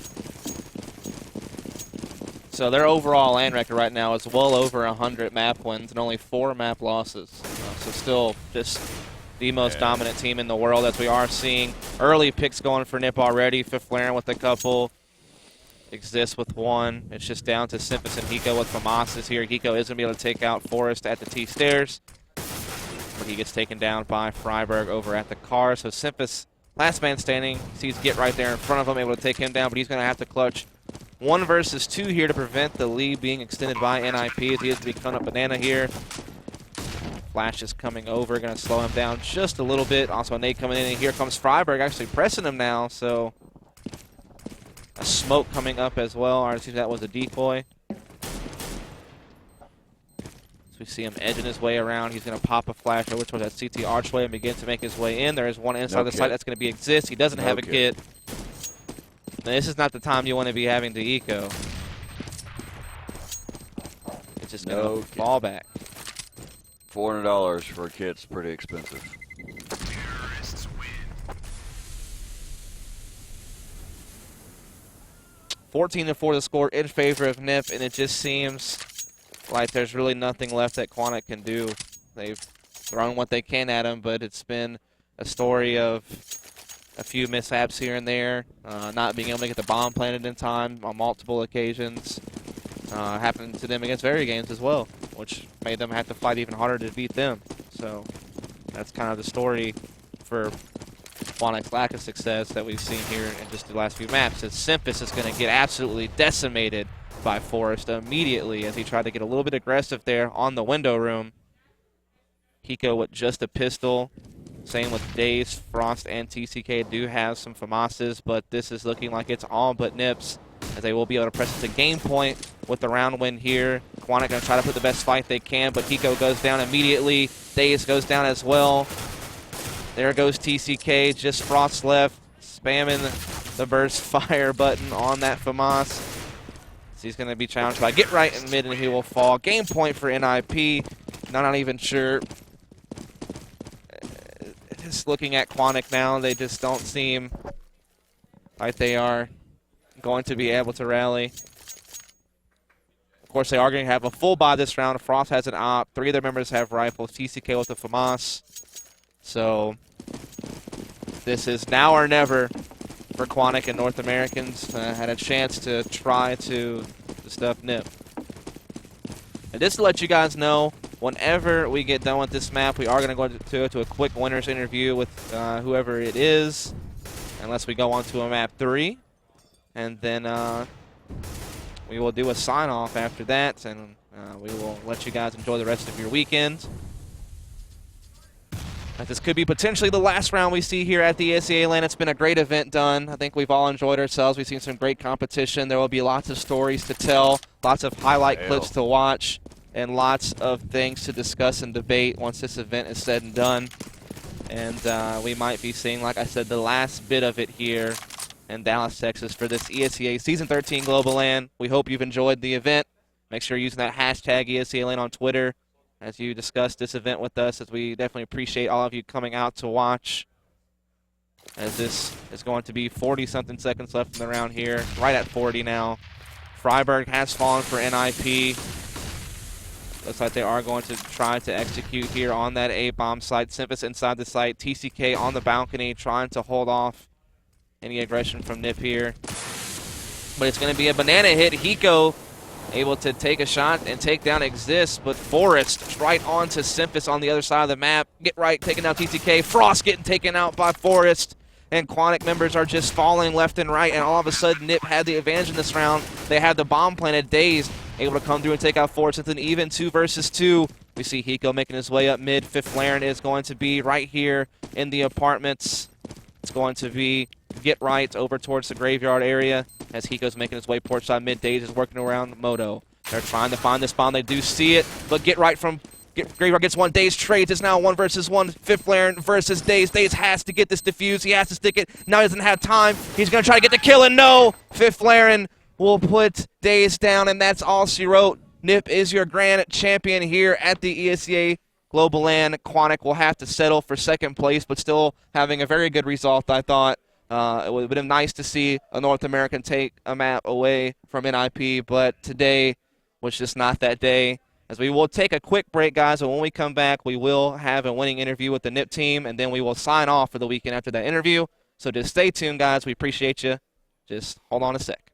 So their overall LAN record right now is well over 100 map wins and only 4 map losses. So still just the most dominant team in the world, as we are seeing early picks going for NiP already. Fifth Laren with a couple. Exist with one. It's just down to Simpus and Hiko with Famasas here. Hiko is going to be able to take out Forrest at the T-stairs, but he gets taken down by Freiburg over at the car. So Simpus, last man standing, sees Get right there in front of him, able to take him down, but he's going to have to clutch 1 versus 2 here to prevent the lead being extended by NiP as he is to be coming up banana here. Flash is coming over, going to slow him down just a little bit. Also a nade coming in, and here comes Freiburg actually pressing him now, so a smoke coming up as well. I see that was a decoy. So we see him edging his way around. He's going to pop a flash over towards that CT archway and begin to make his way in. There is one inside the site that's going to be Exist. He doesn't have a kit. Now, this is not the time you want to be having to eco. It's just going to fall back. $400 for a kit's pretty expensive. Terrorists win. 14-4 the score in favor of NiP, and it just seems like there's really nothing left that Quantic can do. They've thrown what they can at him, but it's been a story of a few mishaps here and there, not being able to get the bomb planted in time on multiple occasions. Happened to them against Very Games as well, which made them have to fight even harder to beat them. So that's kind of the story for Quantic's lack of success that we've seen here in just the last few maps. As Simpus is going to get absolutely decimated by Forrest immediately as he tried to get a little bit aggressive there on the window room. Hiko with just a pistol. Same with Daze, Frost, and TCK do have some FAMASs, but this is looking like it's all but NiP's, as they will be able to press it to game point with the round win here. Quantic going to try to put the best fight they can, but Hiko goes down immediately. Daze goes down as well. There goes TCK, just Frost left, spamming the burst fire button on that FAMAS. So he's going to be challenged by Get Right in mid, and he will fall. Game point for NiP. Not even sure. Just looking at Quantic now, they just don't seem like they are going to be able to rally. Of course, they are going to have a full buy this round. Frost has an op. 3 of their members have rifles. TCK with the FAMAS. So this is now or never for Quantic and North Americans. Had a chance to try to stuff NiP. And just to let you guys know, whenever we get done with this map, we are going to go to a quick winners interview with whoever it is, unless we go on to a map 3. And then we will do a sign-off after that, and we will let you guys enjoy the rest of your weekend. This could be potentially the last round we see here at the ESEA LAN. It's been a great event done. I think we've all enjoyed ourselves. We've seen some great competition. There will be lots of stories to tell, lots of highlight clips to watch, and lots of things to discuss and debate once this event is said and done. And we might be seeing, like I said, the last bit of it here in Dallas, Texas for this ESEA Season 13 Global LAN. We hope you've enjoyed the event. Make sure you're using that hashtag ESEA LAN on Twitter as you discuss this event with us, as we definitely appreciate all of you coming out to watch, as this is going to be 40-something seconds left in the round here, right at 40 now. Freiburg has fallen for NiP. Looks like they are going to try to execute here on that A-bomb site. Simphis inside the site, TCK on the balcony, trying to hold off any aggression from NiP here. But it's going to be a banana hit. Hiko able to take a shot and take down Exist, but Forrest right onto Simphis on the other side of the map. Get right, taking out TTK. Frost getting taken out by Forrest. And Quantic members are just falling left and right, and all of a sudden NiP had the advantage in this round. They had the bomb planted. Daze able to come through and take out Forrest. It's an even 2 versus 2. We see Hiko making his way up mid. Fifth Laren is going to be right here in the apartments. It's going to be Get Right over towards the graveyard area as Hiko's making his way port side mid. Daze is working around Moto. They're trying to find this bomb. They do see it, but Get Right from Graveyard gets one. Daze trades. It's now 1 versus 1. Fifth Laren versus Daze. Daze has to get this defused. He has to stick it. Now he doesn't have time. He's going to try to get the kill, and no! Fifth Laren will put Daze down, and that's all she wrote. NiP is your grand champion here at the ESEA Global LAN. Quantic will have to settle for second place, but still having a very good result, I thought. It would have been nice to see a North American take a map away from NiP, but today was just not that day. As we will take a quick break, guys, and when we come back, we will have a winning interview with the NiP team, and then we will sign off for the weekend after that interview. So just stay tuned, guys. We appreciate you. Just hold on a sec.